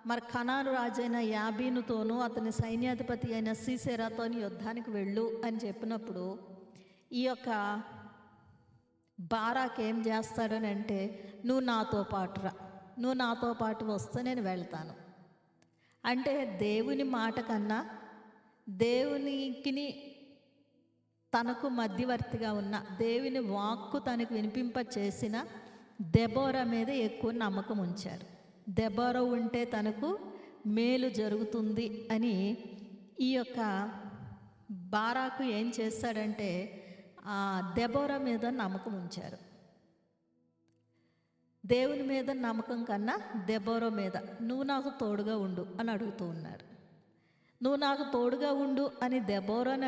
మరి కనాను రాజైన యాబీనుతోనూ అతని సైన్యాధిపతి అయిన సీసెరాతో యుద్ధానికి వెళ్ళు అని చెప్పినప్పుడు ఈ యొక్క బారాకు ఏం చేస్తాడని అంటే, నువ్వు నాతో పాటు రా, నువ్వు నాతో పాటు వస్తే నేను వెళ్తాను అంటే, దేవుని మాట కన్నా దేవునికి తనకు మధ్యవర్తిగా ఉన్న దేవుని వాక్కు తనకు వినిపింప చేసిన దెబోరా మీద ఎక్కువ నమ్మకం ఉంచారు. దెబోరా ఉంటే తనకు మేలు జరుగుతుంది అని ఈ యొక్క బారాకు ఏం చేస్తాడంటే ఆ దెబోరా మీద నమ్మకం ఉంచారు. దేవుని మీద నమ్మకం కన్నా దెబోరా మీద నువ్వు నాకు తోడుగా ఉండు అని అడుగుతూ ఉన్నారు. నువ్వు నాకు తోడుగా ఉండు అని దెబోరాని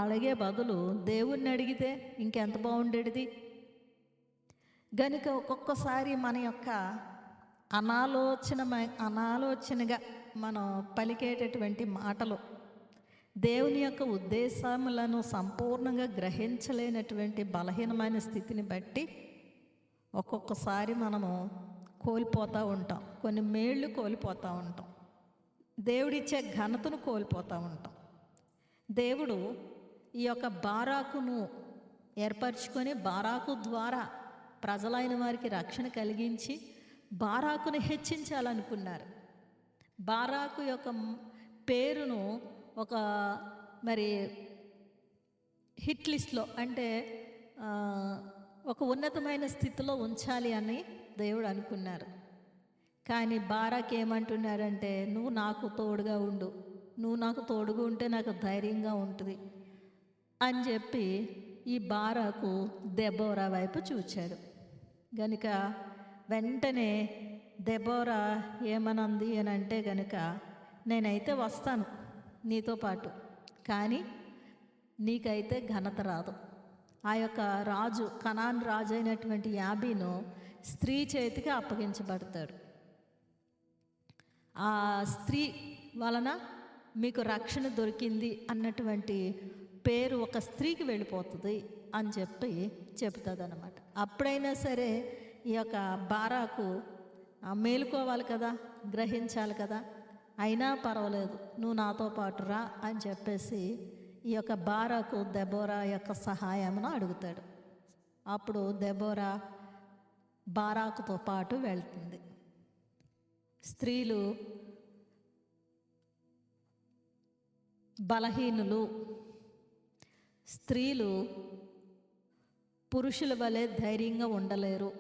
అడిగే బదులు దేవుణ్ణి అడిగితే ఇంకెంత బాగుండేది. గనుక ఒక్కొక్కసారి మన యొక్క అనాలోచనగా మనం పలికేటటువంటి మాటలు దేవుని యొక్క ఉద్దేశములను సంపూర్ణంగా గ్రహించలేనటువంటి బలహీనమైన స్థితిని బట్టి ఒక్కొక్కసారి మనము కోల్పోతూ ఉంటాం. కొన్ని మేళ్ళు కోల్పోతూ ఉంటాం. దేవుడిచ్చే ఘనతను కోల్పోతూ ఉంటాం. దేవుడు ఈ యొక్క బారాకును ఏర్పరచుకొని బారాకు ద్వారా ప్రజలైన వారికి రక్షణ కలిగించి బారాకును హెచ్చించాలనుకున్నారు. బారాకు యొక్క పేరును ఒక మరి హిట్ లిస్ట్లో అంటే ఆ, ఒక ఉన్నతమైన స్థితిలో ఉంచాలి అని దేవుడు అనుకున్నారు. కానీ బారాక్ ఏమంటున్నాడంటే, నువ్వు నాకు తోడుగా ఉండు, నువ్వు నాకు తోడుగా ఉంటే నాకు ధైర్యంగా ఉంటుంది అని చెప్పి ఈ బారాకు దెబోరా వైపు చూచాడు. గనుక వెంటనే దెబోరా ఏమనంది అని అంటే గనుక, నేనైతే వస్తాను నీతో పాటు, కానీ నీకైతే ఘనత రాదు. ఆ యొక్క రాజు, కనాన్ రాజు అయినటువంటి యాబీను స్త్రీ చేతికి అప్పగించబడతాడు. ఆ స్త్రీ వలన మీకు రక్షణ దొరికింది అన్నటువంటి పేరు ఒక స్త్రీకి వెళ్ళిపోతుంది అని చెప్పి చెప్తుంది అన్నమాట. అప్పుడైనా సరే ఈ యొక్క బారాకు మేలుకోవాలి కదా, గ్రహించాలి కదా, అయినా పర్వాలేదు నువ్వు నాతో పాటు రా అని చెప్పేసి ఈ యొక్క బారాకు దెబోరా యొక్క సహాయమును అడుగుతాడు. అప్పుడు దెబోరా బారాకుతో పాటు వెళ్తుంది. స్త్రీలు బలహీనులు, స్త్రీలు పురుషుల వలె ధైర్యంగా ఉండలేరు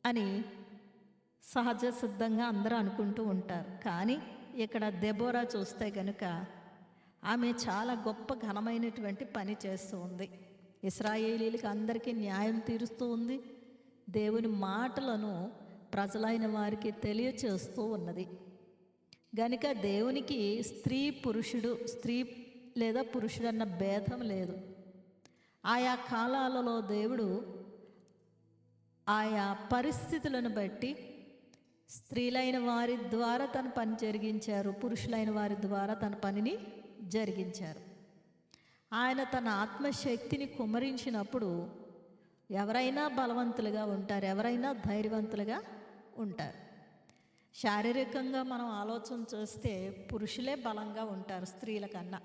అని సహజ సిద్ధంగా అందరూ అనుకుంటూ ఉంటారు. కానీ ఇక్కడ దెబోరా చూస్తే కనుక ఆమె చాలా గొప్ప ఘనమైనటువంటి పని చేస్తూ ఉంది. ఇశ్రాయేలీలకు అందరికీ న్యాయం తీరుస్తూ ఉంది. దేవుని మాటలను ప్రజలైన వారికి తెలియచేస్తూ ఉన్నది. గనుక దేవునికి స్త్రీ లేదా పురుషుడు అన్న భేదం లేదు. ఆయా కాలాలలో దేవుడు ఆయా పరిస్థితులను బట్టి స్త్రీలైన వారి ద్వారా తన పని జరిగించారు, పురుషులైన వారి ద్వారా తన పనిని జరిగించారు. ఆయన తన ఆత్మశక్తిని కుమ్మరించినప్పుడు ఎవరైనా బలవంతులుగా ఉంటారు, ఎవరైనా ధైర్యవంతులుగా ఉంటారు. శారీరకంగా మనం ఆలోచన చేస్తే పురుషులే బలంగా ఉంటారు స్త్రీల కన్నా.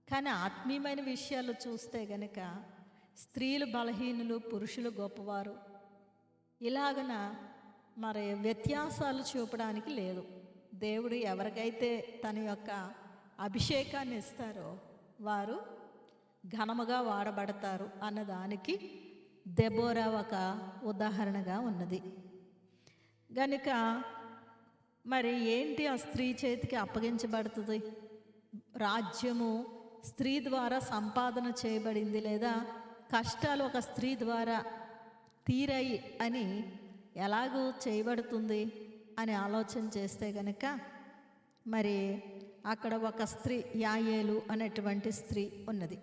కానీ ఆత్మీయమైన విషయాలు చూస్తే గనక స్త్రీలు బలహీనులు, పురుషులు గొప్పవారు. ఇలాగన మరి వ్యత్యాసాలు చూపడానికి లేదు. దేవుడు ఎవరికైతే తన యొక్క అభిషేకాన్ని ఇస్తారో వారు ఘనముగా వాడబడతారు అన్నదానికి దెబోరా ఒక ఉదాహరణగా ఉన్నది. గనుక మరి ఏంటి ఆ స్త్రీ చేతికి అప్పగించబడుతుంది? రాజ్యము స్త్రీ ద్వారా సంపాదన చేయబడింది, లేదా కష్టాలు ఒక స్త్రీ ద్వారా తీరాయి అని ఎలాగూ చేయబడుతుంది అని ఆలోచన చేస్తే గనక మరి అక్కడ ఒక స్త్రీ, యాయేలు అనేటువంటి స్త్రీ ఉన్నది.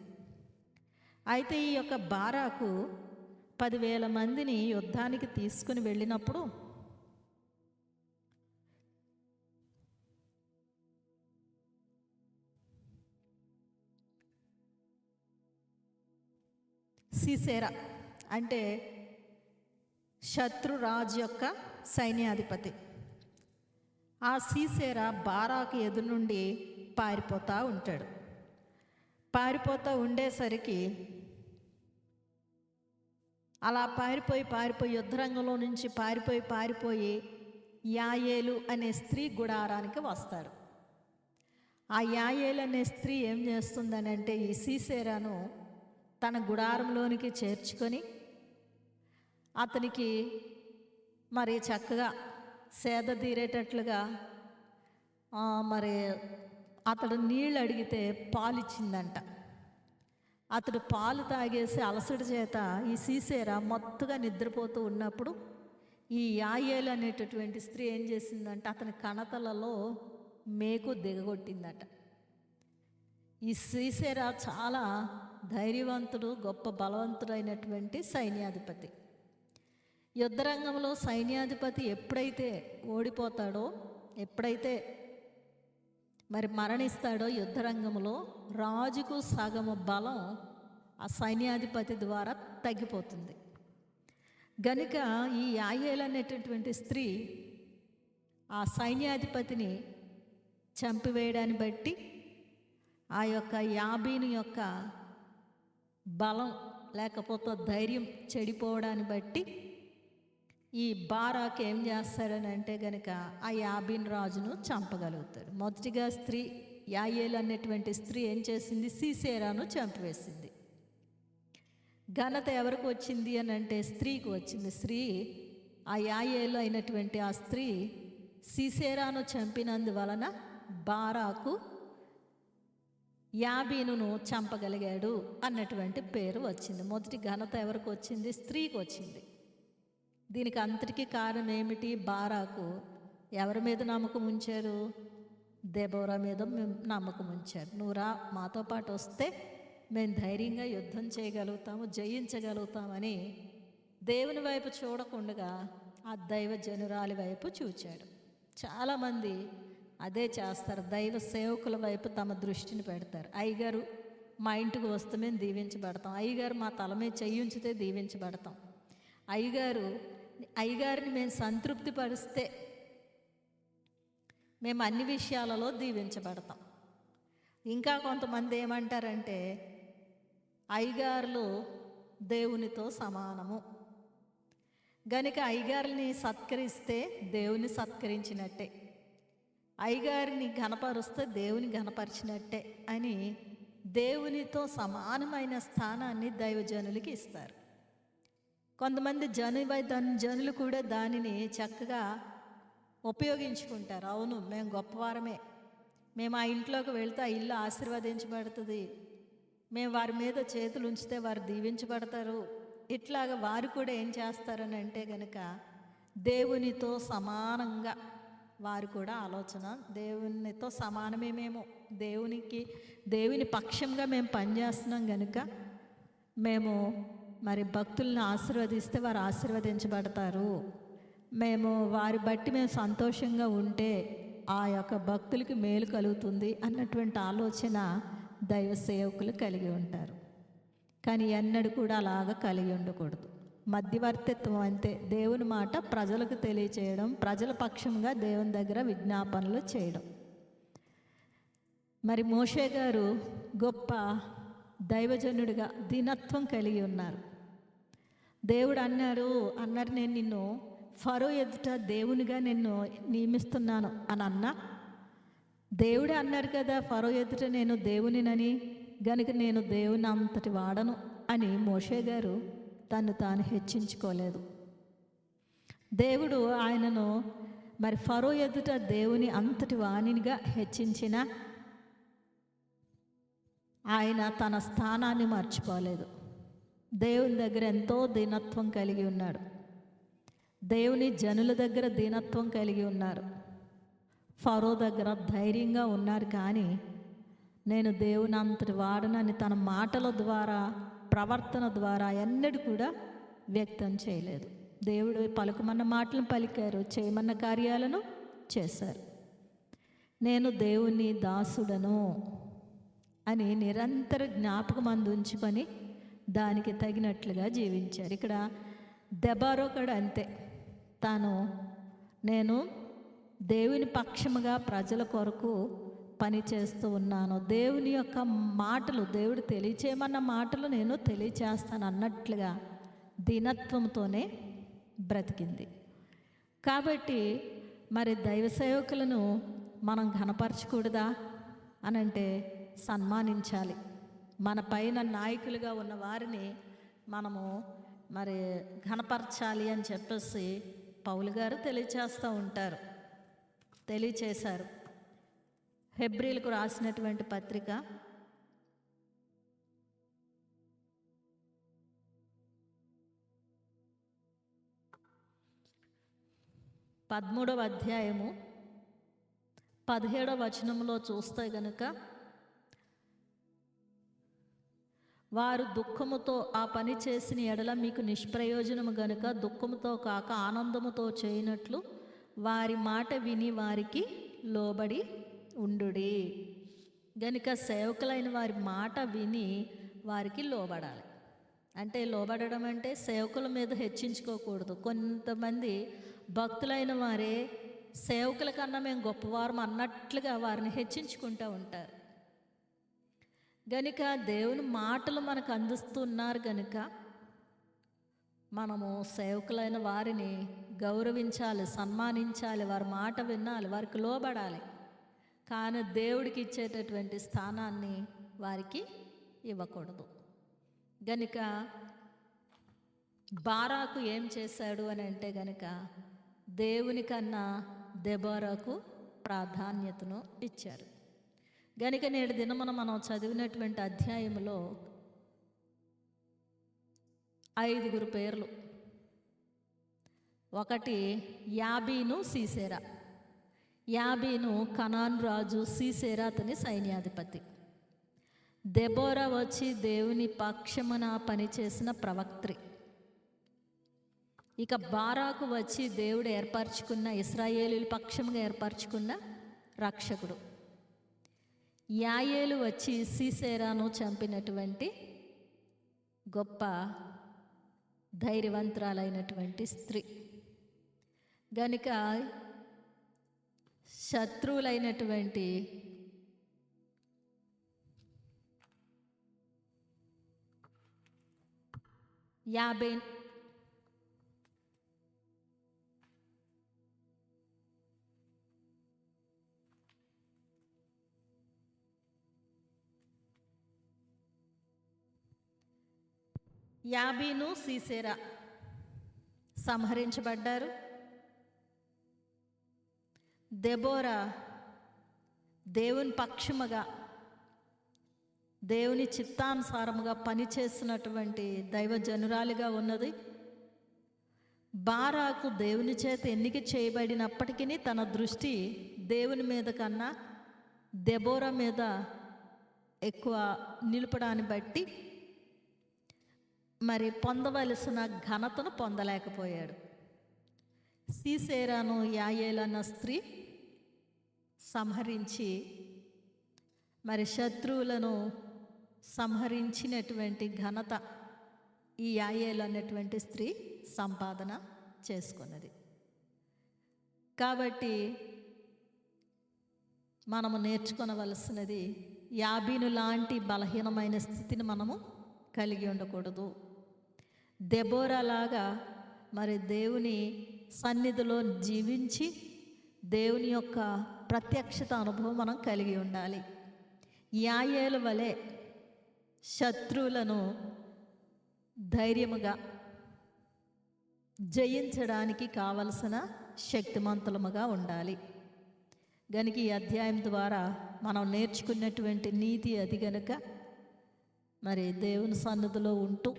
అయితే ఈ యొక్క బారాకు 10,000 మందిని యుద్ధానికి తీసుకుని వెళ్ళినప్పుడు సీసెరా అంటే శత్రురాజు యొక్క సైన్యాధిపతి, ఆ సీసెరా బారాకు ఎదురు నుండి పారిపోతూ ఉంటాడు. పారిపోతూ ఉండేసరికి అలా పారిపోయి యుద్ధరంగంలో నుంచి పారిపోయి యాయేలు అనే స్త్రీ గుడారానికి వస్తాడు. ఆ యాయేలు అనే స్త్రీ ఏం చేస్తుందని అంటే ఈ సీసెరాను తన గుడారంలోనికి చేర్చుకొని అతనికి మరి చక్కగా సేద తీరేటట్లుగా మరి అతడు నీళ్ళు అడిగితే పాలు ఇచ్చిందంట. అతడు పాలు తాగేసి అలసట చేత ఈ సీసెరా మొత్తగా నిద్రపోతూ ఉన్నప్పుడు ఈ యాయేలు అనేటటువంటి స్త్రీ ఏం చేసిందంటే అతని కణతలలో మేకు దిగగొట్టిందట. ఈ సీసెరా చాలా ధైర్యవంతుడు, గొప్ప బలవంతుడైనటువంటి సైన్యాధిపతి. యుద్ధరంగంలో సైన్యాధిపతి ఎప్పుడైతే ఓడిపోతాడో, ఎప్పుడైతే మరి మరణిస్తాడో యుద్ధరంగంలో రాజుకు సగము బలం ఆ సైన్యాధిపతి ద్వారా తగ్గిపోతుంది. గనుక ఈ యాయేలు అనేటటువంటి స్త్రీ ఆ సైన్యాధిపతిని చంపివేయడాన్ని బట్టి ఆ యొక్క యాబీను యొక్క బలం లేకపోతే ధైర్యం చెడిపోవడాన్ని బట్టి ఈ బారాకు ఏం చేస్తాడని అంటే గనక ఆ యాబీన్ రాజును చంపగలుగుతాడు. మొదటిగా స్త్రీ యాయేలు అనేటువంటి స్త్రీ ఏం చేసింది? సీసేరాను చంపివేసింది. ఘనత ఎవరికి వచ్చింది అని అంటే స్త్రీకి వచ్చింది. స్త్రీ ఆ యాయేలు అయినటువంటి ఆ స్త్రీ సీసేరాను చంపినందువలన బారాకు యాబీనును చంపగలిగాడు అన్నటువంటి పేరు వచ్చింది. మొదటి ఘనత ఎవరికి వచ్చింది? స్త్రీకి వచ్చింది. దీనికి అంతటికీ కారణం ఏమిటి? బారాకు ఎవరి మీద నమ్మకం ఉంచారు? దెబోరా మీద నమ్మకం ఉంచారు. నువ్వు రా, మాతో పాటు వస్తే మేము ధైర్యంగా యుద్ధం చేయగలుగుతాము, జయించగలుగుతామని దేవుని వైపు చూడకుండా ఆ దైవ జనురాలి వైపు చూచాడు. చాలామంది అదే చేస్తారు. దైవ సేవకుల వైపు తమ దృష్టిని పెడతారు. అయ్యగారు మా ఇంటికి వస్తే మేము దీవించబడతాం, అయ్యగారు మా తల మీద చెయ్యించితే దీవించబడతాం, అయ్యగారిని మేము సంతృప్తి పరిస్తే మేము అన్ని విషయాలలో దీవించబడతాం. ఇంకా కొంతమంది ఏమంటారంటే అయ్యగారులు దేవునితో సమానము గనుక అయ్యగారిని సత్కరిస్తే దేవుని సత్కరించినట్టే, అయ్యగారిని ఘనపరుస్తే దేవుని ఘనపరిచినట్టే అని దేవునితో సమానమైన స్థానాన్ని దైవజనులకి ఇస్తారు. కొంతమంది జనులు కూడా దానిని చక్కగా ఉపయోగించుకుంటారు. అవును, మేము గొప్పవారమే, మేము ఆ ఇంట్లోకి వెళ్తే ఆ ఇల్లు ఆశీర్వదించబడుతుంది, మేము వారి మీద చేతులు ఉంచితే వారు దీవించబడతారు. ఇట్లాగా వారు కూడా ఏం చేస్తారని అంటే గనక దేవునితో సమానంగా వారు కూడా ఆలోచన, దేవునితో సమానమే, మేము దేవుని పక్షంగా మేము పనిచేస్తున్నాం కనుక మేము మరి భక్తులను ఆశీర్వదిస్తే వారు ఆశీర్వదించబడతారు, మేము వారి బట్టి మేము సంతోషంగా ఉంటే ఆ యొక్క భక్తులకి మేలు కలుగుతుంది అన్నటువంటి ఆలోచన దైవ సేవకులు కలిగి ఉంటారు. కానీ ఎన్నడూ కూడా అలాగా కలిగి ఉండకూడదు. మధ్యవర్తిత్వం అంతే. దేవుని మాట ప్రజలకు తెలియచేయడం, ప్రజల పక్షంగా దేవుని దగ్గర విజ్ఞాపనలు చేయడం. మరి మోషే గారు గొప్ప దైవజనుడిగా దీనత్వం కలిగి ఉన్నారు. దేవుడు అన్నారు నేను నిన్ను ఫరో ఎదుట దేవునిగా నిన్ను నియమిస్తున్నాను అని అన్నా. దేవుడే అన్నారు కదా ఫరో ఎదుట నేను దేవునినని, గనుక నేను దేవుని అంతటి వాడను అని మోషే గారు తను తాను హెచ్చించుకోలేదు. దేవుడు ఆయనను మరి ఫరో ఎదుట దేవుని అంతటి వాణినిగా హెచ్చించిన ఆయన తన స్థానాన్ని మర్చిపోలేదు. దేవుని దగ్గర ఎంతో దీనత్వం కలిగి ఉన్నాడు. దేవుని జనుల దగ్గర దీనత్వం కలిగి ఉన్నారు. ఫరో దగ్గర ధైర్యంగా ఉన్నారు. కానీ నేను దేవుని అంతటి వాడనని తన మాటల ద్వారా, ప్రవర్తన ద్వారా ఎన్నడూ కూడా వ్యక్తం చేయలేదు. దేవుడు పలుకమన్న మాటలను పలికారు, చేయమన్న కార్యాలను చేశారు. నేను దేవుని దాసుడను అని నిరంతర జ్ఞాపకం ఉంచుకొని దానికి తగినట్లుగా జీవించారు. ఇక్కడ దెబారో కూడా అంతే. నేను దేవుని పక్షముగా ప్రజల కొరకు పని చేస్తూ ఉన్నాను, దేవుని యొక్క మాటలు, దేవుడు తెలియచేయమన్న మాటలు నేను తెలియచేస్తాను అన్నట్లుగా దీనత్వంతోనే బ్రతికింది. కాబట్టి మరి దైవ సేవకులను మనం ఘనపరచకూడదా అనంటే సన్మానించాలి. మన పైన నాయకులుగా ఉన్న వారిని మనము మరి ఘనపరచాలి అని చెప్పేసి పౌలు గారు తెలియచేశారు. హెబ్రీలకు రాసినటువంటి పత్రిక 13వ అధ్యాయము 17వ వచనంలో చూస్తే గనుక, వారు దుఃఖముతో ఆ పని చేసిన ఎడల మీకు నిష్ప్రయోజనము గనుక దుఃఖముతో కాక ఆనందముతో చేయనట్లు వారి మాట విని వారికి లోబడి ఉండుడి. గనుక సేవకులైన వారి మాట విని వారికి లోబడాలి. అంటే లోబడడం అంటే సేవకుల మీద హెచ్చించుకోకూడదు. కొంతమంది భక్తులైన వారే సేవకుల కన్నా మేము గొప్పవారం అన్నట్లుగా వారిని హెచ్చించుకుంటూ ఉంటారు. గనుక దేవుని మాటలు మనకు అందిస్తున్నారు గనుక మనము సేవకులైన వారిని గౌరవించాలి, సన్మానించాలి, వారి మాట వినాలి, వారికి లోబడాలి. కానీ దేవుడికి ఇచ్చేటటువంటి స్థానాన్ని వారికి ఇవ్వకూడదు. గనుక బారాకు ఏం చేశాడు అని అంటే గనుక దేవుని కన్నా దెబోరాకు ప్రాధాన్యతను ఇచ్చారు. గనుక నేడు దినమున మనం చదివినటువంటి అధ్యాయంలో 5 పేర్లు. ఒకటి యాబీను, సీసెరా. యాబీను కనాను రాజు, సీసెరా అతని సైన్యాధిపతి. దెబోరా వచ్చి దేవుని పక్షమున పనిచేసిన ప్రవక్త్రి. ఇక బారాకు వచ్చి దేవుడు ఏర్పరచుకున్న, ఇశ్రాయేలీల పక్షముగా ఏర్పరచుకున్న రక్షకుడు. యాయేలు వచ్చి సీసెరాను చంపినటువంటి గొప్ప ధైర్యవంతురాలైనటువంటి స్త్రీ. గనుక శత్రువులైనటువంటి యాబీను, సీసెరా సంహరించబడ్డారు. దెబోరా దేవుని పక్షముగా, దేవుని చిత్తానుసారముగా పనిచేస్తున్నటువంటి దైవజనురాలిగా ఉన్నది. బారాకు దేవుని చేత ఎన్నిక చేయబడినప్పటికీ తన దృష్టి దేవుని మీద కన్నా దెబోరా మీద ఎక్కువ నిలపడాన్ని బట్టి మరి పొందవలసిన ఘనతను పొందలేకపోయాడు. సీసెరాను యాయేలు అన్న స్త్రీ సంహరించి మరి శత్రువులను సంహరించినటువంటి ఘనత ఈ యాయేలు అన్నటువంటి స్త్రీ సంపాదన చేసుకున్నది. కాబట్టి మనము నేర్చుకొనవలసినది, యాబీను లాంటి బలహీనమైన స్థితిని మనము కలిగి ఉండకూడదు. దెబోరా లాగా మరి దేవుని సన్నిధిలో జీవించి దేవుని యొక్క ప్రత్యక్షత అనుభవం మనం కలిగి ఉండాలి. యాయేలు వలె శత్రువులను ధైర్యముగా జయించడానికి కావలసిన శక్తిమంతులముగా ఉండాలి. గనుక ఈ అధ్యాయం ద్వారా మనం నేర్చుకున్నటువంటి నీతి అది గనుక మరి దేవుని సన్నిధిలో ఉంటూ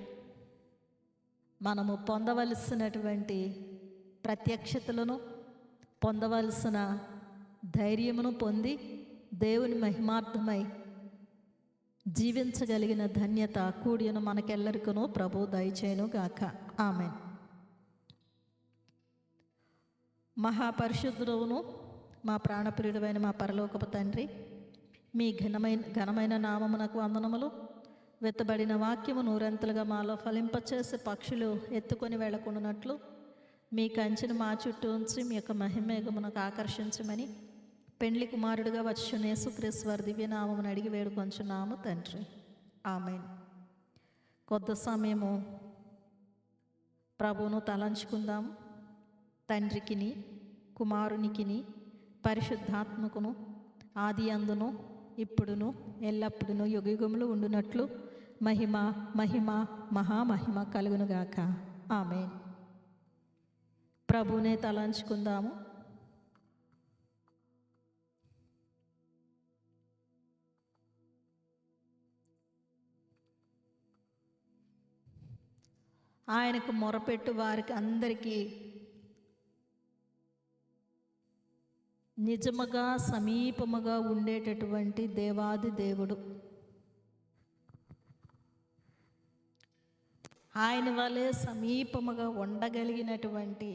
మనము పొందవలసినటువంటి ప్రత్యక్షతలను, పొందవలసిన ధైర్యమును పొంది దేవుని మహిమార్థమై జీవించగలిగిన ధన్యత కూడిన మనకెల్లరికను ప్రభు దయచేయును గాక. ఆమేన్. మహాపరిశుద్ధుడును మా ప్రాణప్రియుడైన మా పరలోకపు తండ్రి, మీ ఘనమైన నామమునకు వందనములు. వెత్తబడిన వాక్యము నూరంతలుగా మాలో ఫలింపచేసి పక్షులు ఎత్తుకొని వెళ్ళకుండానట్లు మీ కంచెను మా చుట్టూ ఉంచి మీ యొక్క మహిమేఘమునకు ఆకర్షించమని పెండ్లి కుమారుడిగా వచ్చున్న యేసుక్రీస్తు వారి దివ్యనామమును అడిగి వేడుకొంచున్నాము తండ్రి. ఆమేన్. కొద్ది సమయము ప్రభువును తలంచుకుందాము. తండ్రికిని, కుమారునికిని, పరిశుద్ధాత్మకును ఆది అందును ఇప్పుడును ఎల్లప్పుడును యుగయుగములు ఉండునట్లు మహిమ మహిమ మహామహిమ కలుగునుగాక. ఆమేన్. ప్రభువునే తలంచుకుందాము. ఆయనకు మొరపెట్టు వారికి అందరికీ నిజముగా సమీపముగా ఉండేటటువంటి దేవాది దేవుడు. ఆయన వలె సమీపముగా ఉండగలిగినటువంటి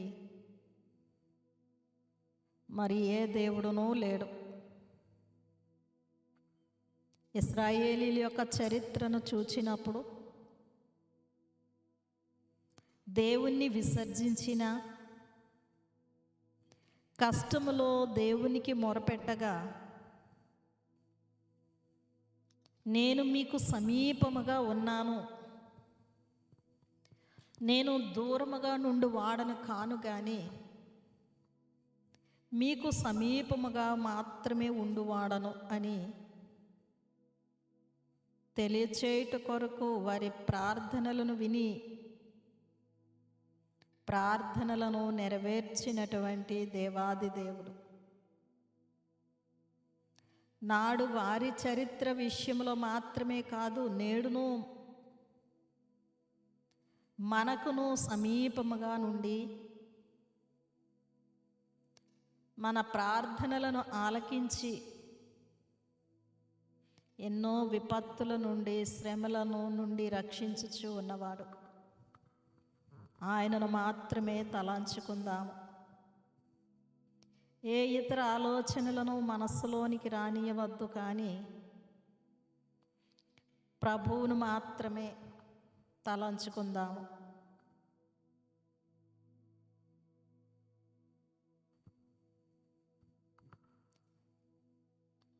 మరి ఏ దేవుడునూ లేడు. ఇశ్రాయేలీల యొక్క చరిత్రను చూచినప్పుడు దేవుణ్ణి విసర్జించిన, కష్టములో దేవునికి మొరపెట్టగా నేను మీకు సమీపముగా ఉన్నాను, నేను దూరముగా నుండి వాడను కాను గాని మీకు సమీపముగా మాత్రమే ఉండువాడను అని తెలియచేయుట కొరకు వారి ప్రార్థనలను విని ప్రార్థనలను నెరవేర్చినటువంటి దేవాది దేవుడు నాడు వారి చరిత్ర విషయంలో మాత్రమే కాదు, నేడును మనకును సమీపముగా నుండి మన ప్రార్థనలను ఆలకించి ఎన్నో విపత్తుల నుండి శ్రమలను నుండి రక్షించుచు ఉన్నవాడు. ఆయనను మాత్రమే తలంచుకుందాము. ఏ ఇతర ఆలోచనలను మనస్సులోనికి రానియవద్దు, కానీ ప్రభువును మాత్రమే తలంచుకుందాము.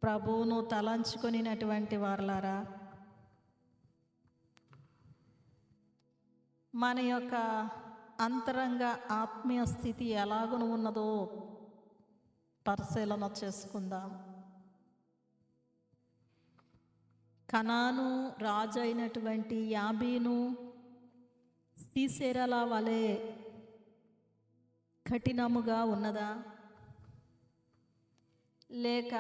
ప్రభువును తలంచుకొనినటువంటి వారలారా, మన యొక్క అంతరంగ ఆత్మీయ స్థితి ఎలాగును ఉన్నదో పరిశీలన చేసుకుందాం. కనాను రాజు అయినటువంటి యాబీను సీసెరల వలె కఠినముగా ఉన్నదా, లేక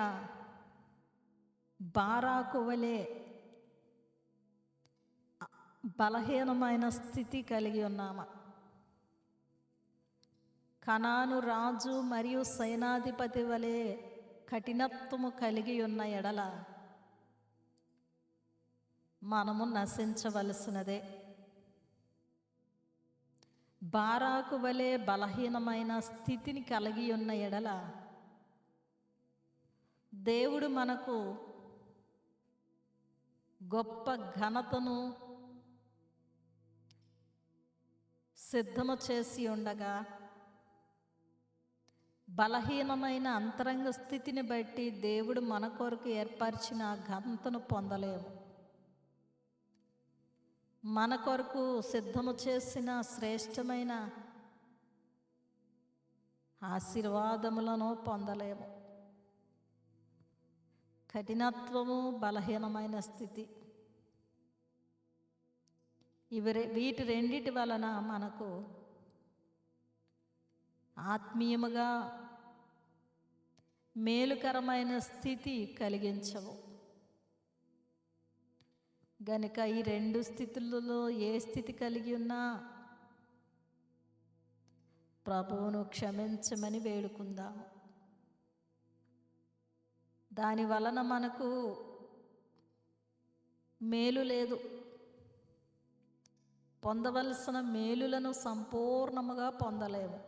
బారాకు వలె బలహీనమైన స్థితి కలిగి ఉన్నామా? కనాను రాజు మరియు సైనాధిపతి వలె కఠినత్వము కలిగి ఉన్న ఎడల మనము నశించవలసినదే. బారాకు వలె బలహీనమైన స్థితిని కలిగి ఉన్న ఎడల దేవుడు మనకు గొప్ప ఘనతను సిద్ధము చేసి ఉండగా, బలహీనమైన అంతరంగ స్థితిని బట్టి దేవుడు మన కొరకు ఏర్పరిచిన ఘనతను పొందలేము. మన కొరకు సిద్ధము చేసిన శ్రేష్టమైన ఆశీర్వాదములను పొందలేము. కఠినత్వము, బలహీనమైన స్థితి, వీటి రెండిటి వలన మనకు ఆత్మీయముగా మేలుకరమైన స్థితి కలిగించవు. గనుక ఈ రెండు స్థితులలో ఏ స్థితి కలిగి ఉన్నా ప్రభువును క్షమించమని వేడుకుందాము. దాని వలన మనకు మేలు లేదు. పొందవలసిన మేలులను సంపూర్ణముగా పొందలేము.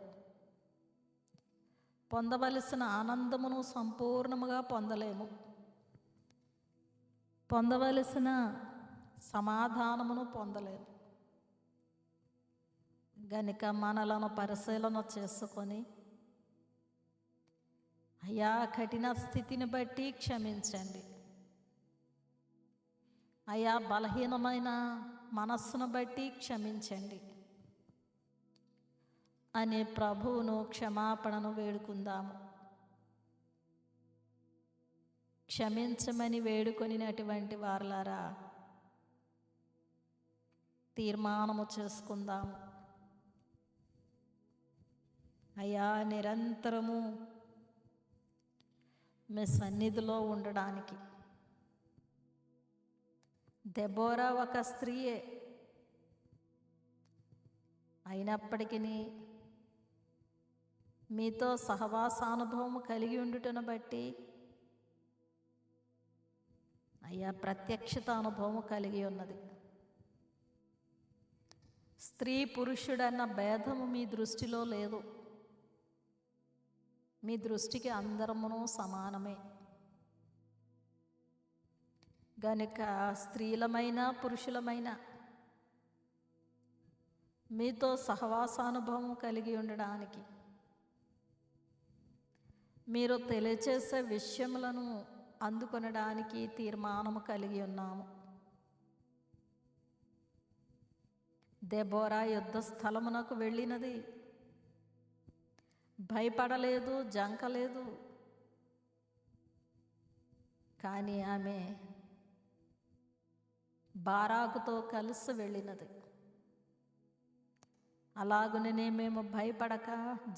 పొందవలసిన ఆనందమును సంపూర్ణముగా పొందలేము. పొందవలసిన సమాధానమును పొందలేము. గనుక మనలను పరిశీలన చేసుకొని, అయ్యా కఠిన స్థితిని బట్టి క్షమించండి, అయ్యా బలహీనమైన మనస్సును బట్టి క్షమించండి అని ప్రభువును క్షమాపణను వేడుకుందాము. క్షమించమని వేడుకొనినటువంటి వారలారా, తీర్మానము చేసుకుందాము. అయ్యా నిరంతరము మీ సన్నిధిలో ఉండడానికి. దెబోరా ఒక స్త్రీయే అయినప్పటికీ మీతో సహవాసానుభవం కలిగి ఉండుటను బట్టి అయ్యా ప్రత్యక్షత అనుభవం కలిగి ఉన్నది. స్త్రీ పురుషుడన్న భేదము మీ దృష్టిలో లేదు. మీ దృష్టికి అందరమును సమానమే. గనుక స్త్రీలమైన పురుషులమైన మీతో సహవాసానుభవం కలిగి ఉండడానికి, మీరు తెలియచేసే విషయములను అందుకొనడానికి తీర్మానము కలిగి ఉన్నాము. దెబోరా యుద్ధ స్థలమునకు వెళ్ళినది. భయపడలేదు, జంకలేదు. కానీ ఆమె బారాకుతో కలిసి వెళ్ళినది. అలాగుననే మేము భయపడక,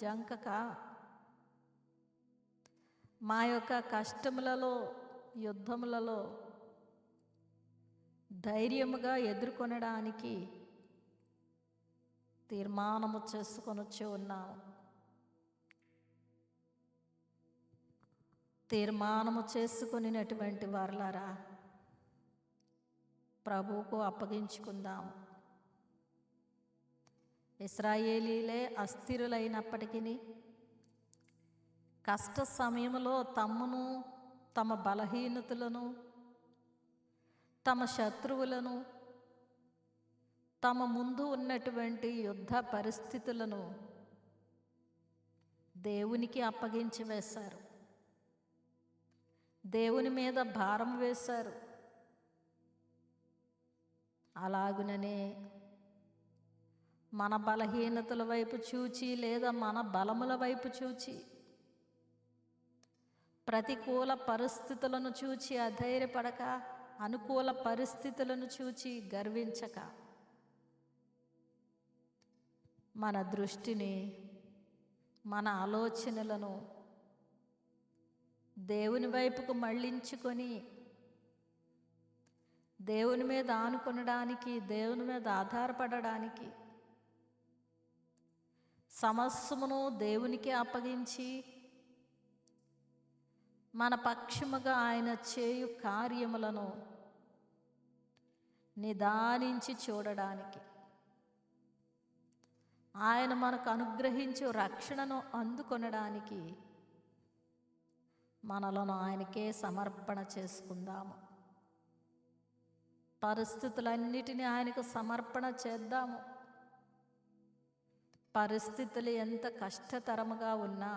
జంకక మా యొక్క కష్టములలో, యుద్ధములలో ధైర్యముగా ఎదుర్కొనడానికి తీర్మానము చేసుకొనొచ్చి ఉన్నాము. తీర్మానము చేసుకొనినటువంటి వారలారా, ప్రభువుకు అప్పగించుకుందాము. ఇశ్రాయేలీలే అస్థిరులైనప్పటికీ కష్ట సమయంలో తమ్మును, తమ బలహీనతలను, తమ శత్రువులను, తమ ముందు ఉన్నటువంటి యుద్ధ పరిస్థితులను దేవునికి అప్పగించి వేశారు. దేవుని మీద భారం వేశారు. అలాగుననే మన బలహీనతల వైపు చూచి లేదా మన బలముల వైపు చూచి, ప్రతికూల పరిస్థితులను చూచి అధైర్యపడక, అనుకూల పరిస్థితులను చూచి గర్వించక, మన దృష్టిని, మన ఆలోచనలను దేవుని వైపుకు మళ్ళించుకొని దేవుని మీద ఆనుకొనడానికి, దేవుని మీద ఆధారపడడానికి, సమస్తమును దేవునికి అప్పగించి మన పక్షముగా ఆయన చేయు కార్యములను నిదానించి చూడడానికి, ఆయన మనకు అనుగ్రహించు రక్షణను అందుకొనడానికి మనలను ఆయనకే సమర్పణ చేసుకుందాము. పరిస్థితులన్నిటినీ ఆయనకు సమర్పణ చేద్దాము. పరిస్థితులు ఎంత కష్టతరముగా ఉన్నా,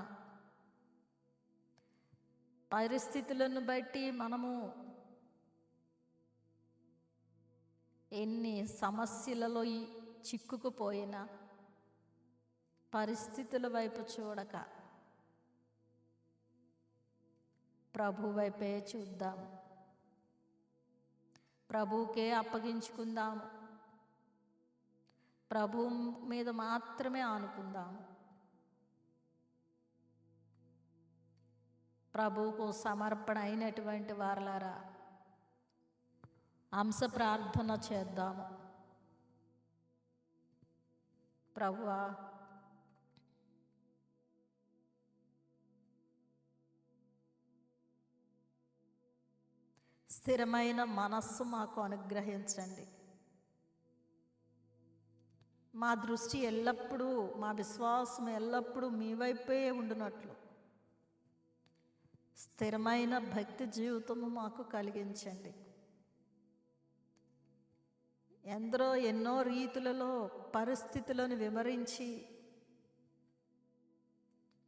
పరిస్థితులను బట్టి మనము ఎన్ని సమస్యలలో చిక్కుకుపోయినా పరిస్థితుల వైపు చూడక ప్రభు వైపే చూద్దాము. ప్రభువుకే అప్పగించుకుందాము. ప్రభు మీద మాత్రమే ఆనుకుందాము. ప్రభువుకు సమర్పణ అయినటువంటి వారలారా, అంశ ప్రార్థన చేద్దాము. ప్రభువా, స్థిరమైన మనస్సు మాకు అనుగ్రహించండి. మా దృష్టి ఎల్లప్పుడూ, మా విశ్వాసం ఎల్లప్పుడూ మీ వైపే ఉండునట్లు స్థిరమైన భక్తి జీవితము మాకు కలిగించండి. ఎందరో ఎన్నో రీతులలో పరిస్థితులను వివరించి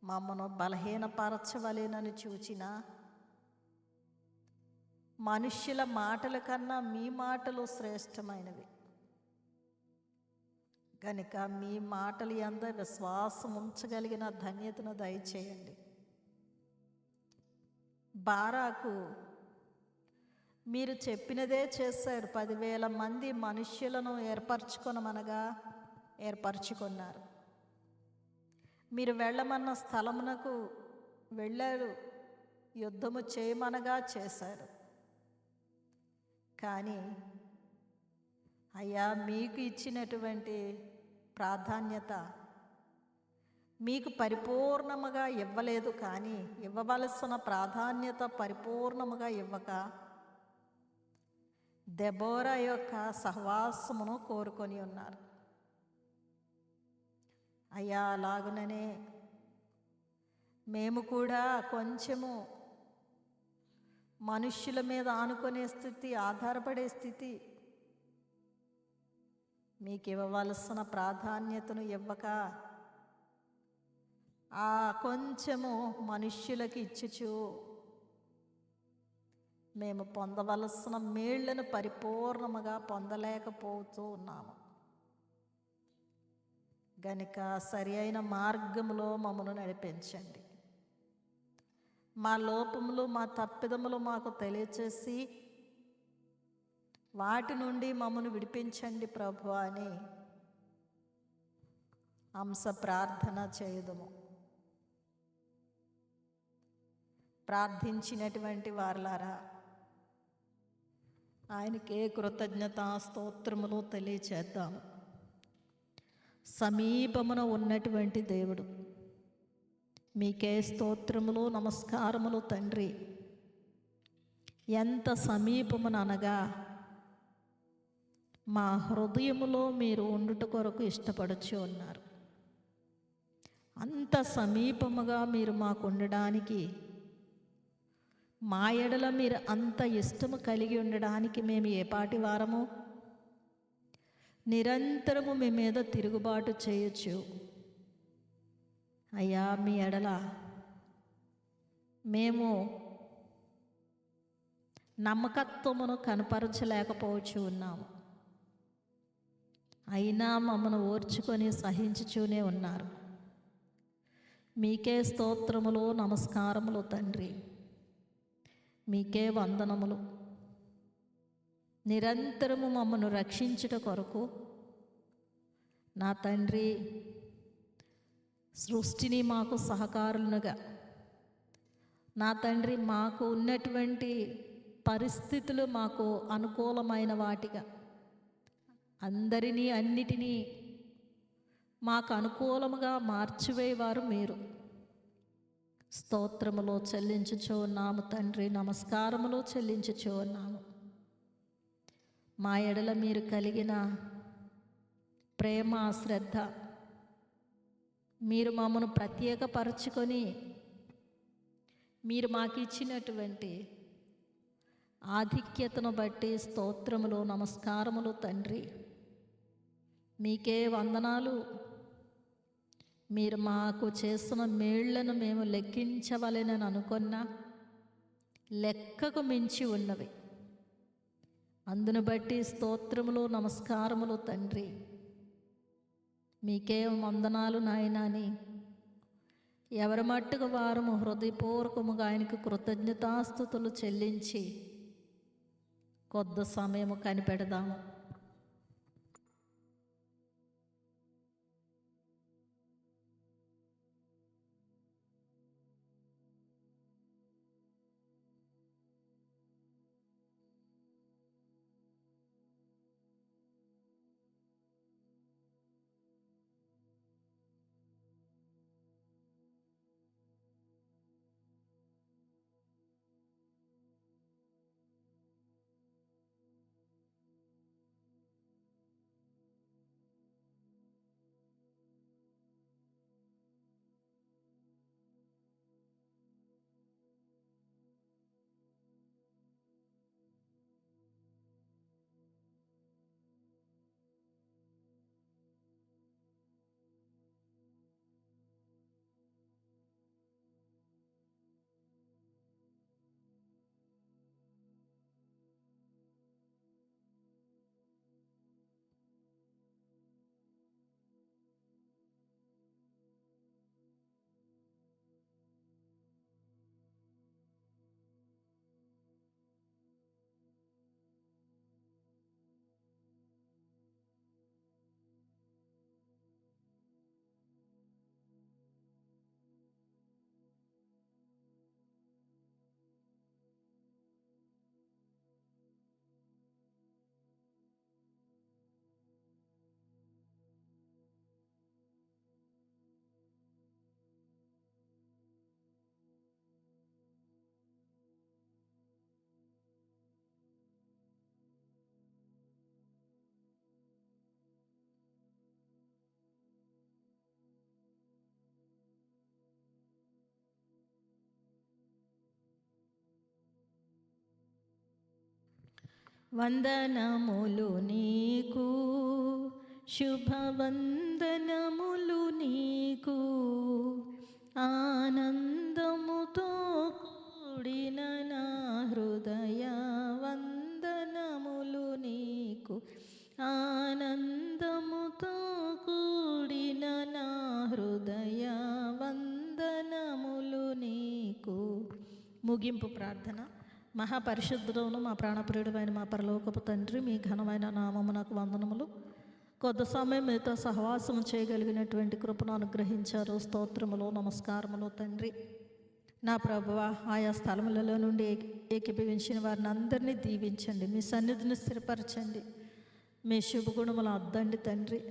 మమ్మను బలహీనపరచవలేనని చూచినా, మనుష్యుల మాటల కన్నా మీ మాటలు శ్రేష్టమైనవి కనుక మీ మాటలు యందు విశ్వాసం ఉంచగలిగిన ధన్యతను దయచేయండి. బారాకు మీరు చెప్పినదే చేశాడు. 10,000 మంది మనుష్యులను ఏర్పరచుకున్నారు. మీరు వెళ్ళమన్న స్థలమునకు వెళ్ళాడు. యుద్ధము చేయమనగా చేశారు. కానీ అయ్యా, మీకు ఇచ్చినటువంటి ప్రాధాన్యత మీకు పరిపూర్ణముగా ఇవ్వలేదు. కానీ ఇవ్వవలసిన ప్రాధాన్యత పరిపూర్ణముగా ఇవ్వక దెబోరా యొక్క సహవాసమును కోరుకొని ఉన్నారు. అయ్యా, అలాగుననే మేము కూడా కొంచెము మనుష్యుల మీద ఆనుకునే స్థితి, ఆధారపడే స్థితి, మీకు ఇవ్వవలసిన ప్రాధాన్యతను ఇవ్వక ఆ కొంచెము మనుష్యులకు ఇచ్చుచు మేము పొందవలసిన మేళ్లను పరిపూర్ణముగా పొందలేకపోతూ ఉన్నాము. గనుక సరి అయిన మార్గంలో మమ్మను నడిపించండి. మా లోపములు, మా తప్పిదములు మాకు తెలియచేసి వాటి నుండి మమ్మను విడిపించండి ప్రభు అని అంశ ప్రార్థన చేయుదుము. ప్రార్థించినటువంటి వారలారా, ఆయనకే కృతజ్ఞతా స్తోత్రములు తెలియచేద్దాము. సమీపమున ఉన్నటువంటి దేవుడు, మీకే స్తోత్రములు నమస్కారములు తండ్రి. ఎంత సమీపమున అనగా మా హృదయములో మీరు ఉండుట కొరకు ఇష్టపడుచు ఉన్నారు. అంత సమీపముగా మీరు మాకు ఉండడానికి, మా ఎడల మీరు అంత ఇష్టము కలిగి ఉండడానికి మేము ఏ పాటి వారము? నిరంతరము మీ మీద తిరుగుబాటు చేయొచ్చు. అయ్యా, మీ ఎడల మేము నమ్మకత్వమును కనపరచలేకపోవచ్చు ఉన్నాము. అయినా మమ్మను ఓర్చుకొని సహించుచూనే ఉన్నారు. మీకే స్తోత్రములు నమస్కారములు తండ్రి. మీకే వందనములు. నిరంతరము మమ్మను రక్షించుట కొరకు నా తండ్రి సృష్టిని మాకు సహకారులుగా, నా తండ్రి మాకు ఉన్నటువంటి పరిస్థితులు మాకు అనుకూలమైన వాటిగా, అందరినీ అన్నిటినీ మాకు అనుకూలముగా మార్చివేవారు మీరు. స్తోత్రములో చెల్లించుచూ ఉన్నాము తండ్రి, నమస్కారములు చెల్లించుచూ ఉన్నాము. మా ఎడల మీరు కలిగిన ప్రేమ, శ్రద్ధ, మీరు మమ్మను ప్రత్యేకపరచుకొని మీరు మాకు ఇచ్చినటువంటి ఆధిక్యతను బట్టి స్తోత్రములు నమస్కారములు తండ్రి. మీకే వందనాలు. మీరు మాకు చేసిన మేళ్లను మేము లెక్కించవలెనని అనుకున్నా లెక్కకు మించి ఉన్నవి. అందును బట్టి స్తోత్రములు నమస్కారములు తండ్రి. మీకే వందనాలు నాయనాని ఎవరి మట్టుకు వారము హృదయపూర్వకముగా ఆయనకు కృతజ్ఞతాస్తుతులు చెల్లించి కొద్ది సమయము కనిపెడదాము. వందనములు నీకు, శుభవందనములు నీకు, ఆనందముతో కూడిన నా హృదయ వందనములు నీకు, ఆనందముతో కూడిన ముగింపు ప్రార్థన. మహాపరిశుద్ధుడవును మా ప్రాణప్రియుడమైన మా పరలోకపు తండ్రి, మీ ఘనమైన నామమునకు వందనములు. కొద్ది సమయం మీతో సహవాసము చేయగలిగినటువంటి కృపను అనుగ్రహించారు. స్తోత్రములు, నమస్కారములు తండ్రి. నా ప్రభువా, ఆయా స్థలములలో నుండి ఏకీభవించిన వారిని అందరినీ దీవించండి, మీ సన్నిధిని స్థిరపరచండి, మీ శుభగుణములు అద్దండి తండ్రి.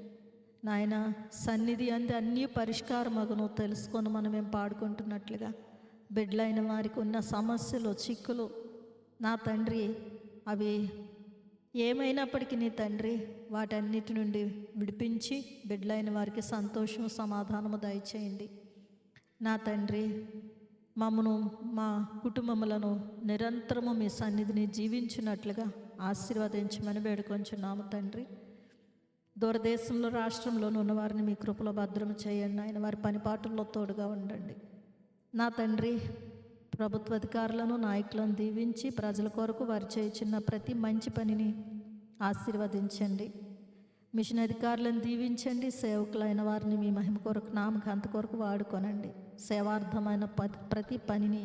నాయన, సన్నిధి అంది అన్నీ పరిష్కారమగును తెలుసుకొని మనం పాడుకుంటున్నట్లుగా బిడ్డలైన వారికి ఉన్న సమస్యలు, చిక్కులు నా తండ్రి, అవి ఏమైనప్పటికీ నీ తండ్రి వాటన్నిటి నుండి విడిపించి బిడ్డలైన వారికి సంతోషం, సమాధానము దయచేయండి. నా తండ్రి, మమ్మను మా కుటుంబములను నిరంతరము మీ సన్నిధిని జీవించినట్లుగా ఆశీర్వదించమని వేడుకొంచున్నాము తండ్రి. దూరదేశంలో, రాష్ట్రంలోనూ ఉన్న వారిని మీ కృపలో భద్రము చేయండి. ఆయన వారి పనిపాటుల్లో తోడుగా ఉండండి. నా తండ్రి, ప్రభుత్వ అధికారులను, నాయకులను దీవించి ప్రజల కొరకు వారు చేయుచున్న ప్రతి మంచి పనిని ఆశీర్వదించండి. మిషన్ అధికారులను దీవించండి. సేవకులైన వారిని మీ మహిమ కొరకు, నామకాంత కొరకు వాడుకొనండి. సేవార్థమైన ప్రతి పనిని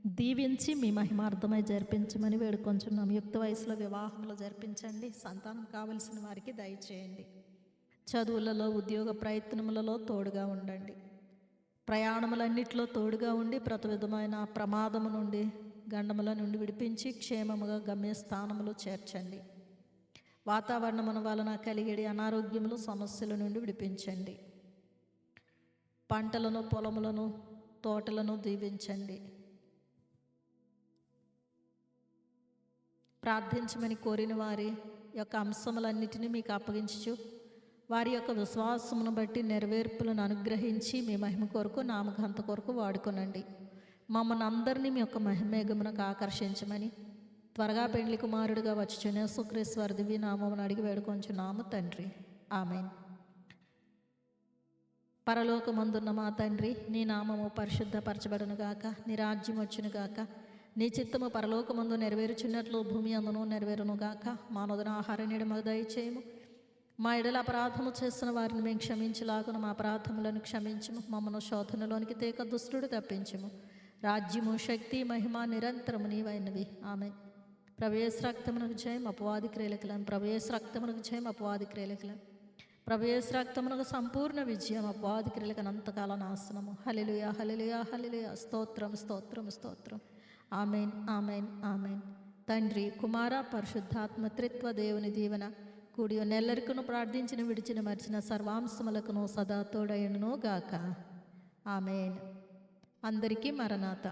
దీవించి మీ మహిమార్థమై జరిపించమని వేడుకొంచున్నాం. యుక్త వయసులో వివాహంలో జరిపించండి. సంతానం కావలసిన వారికి దయచేయండి. చదువులలో, ఉద్యోగ ప్రయత్నములలో తోడుగా ఉండండి. ప్రయాణములన్నిటిలో తోడుగా ఉండి ప్రతి విధమైన ప్రమాదము నుండి, గండముల నుండి విడిపించి క్షేమముగా గమ్యస్థానములు చేర్చండి. వాతావరణమును వలన కలిగేడి అనారోగ్యములు, సమస్యల నుండి విడిపించండి. పంటలను, పొలములను, తోటలను దీవించండి. ప్రార్థించమని కోరిన వారి యొక్క అంశములన్నిటినీ మీకు అప్పగించు వారి యొక్క విశ్వాసమును బట్టి నెరవేర్పులను అనుగ్రహించి మీ మహిమ కొరకు, నామఘంత కొరకు వాడుకొనండి. మమ్మల్ని అందరినీ మీ యొక్క మహిమేఘమునకు ఆకర్షించమని త్వరగా పెండ్లి కుమారుడిగా వచ్చుచున్న యేసుక్రీస్తు వారి దివ్య నామమును అడిగి వేడుకొంచున్నాము తండ్రి. ఆమేన్. పరలోకమందున్న మా తండ్రి, నీ నామము పరిశుద్ధపరచబడునుగాక, నీ రాజ్యం వచ్చునుగాక, నీ చిత్తము పరలోకమందు నెరవేరుచున్నట్లు భూమి అందును నెరవేరునుగాక. మానవున ఆహార నీడమగు దయచేయము. మా ఎడల అపరాధము చేసిన వారిని మేము క్షమించలాగున మా అపరాధములను క్షమించము. మమ్మను శోధనలోనికి తేక దుష్టుడు తప్పించము. రాజ్యము, శక్తి, మహిమ నిరంతరము నీవైనవి. ఆమేన్. ప్రభుయేసు రక్తమునకు జయం, అపవాది క్రియలకులను. ప్రభుయేసు రక్తమునకు జయం, అపవాది క్రియలకులను. ప్రభుయేసు రక్తమునకు సంపూర్ణ విజయం, అపవాది క్రియలకు అనంతకాల నాశనము. హల్లెలూయా, హల్లెలూయా, హల్లెలూయా. స్తోత్రం, స్తోత్రం, స్తోత్రం. ఆమేన్, ఆమేన్, ఆమేన్. తండ్రి, కుమార, పరిశుద్ధాత్మ త్రిత్వ దేవుని దీవెన కూడి నెల్లరికను ప్రార్థించిన, విడిచిన, మర్చిన సర్వాంశములకును సదా తోడయును గాక. ఆమేన్. అందరికీ మరణాత.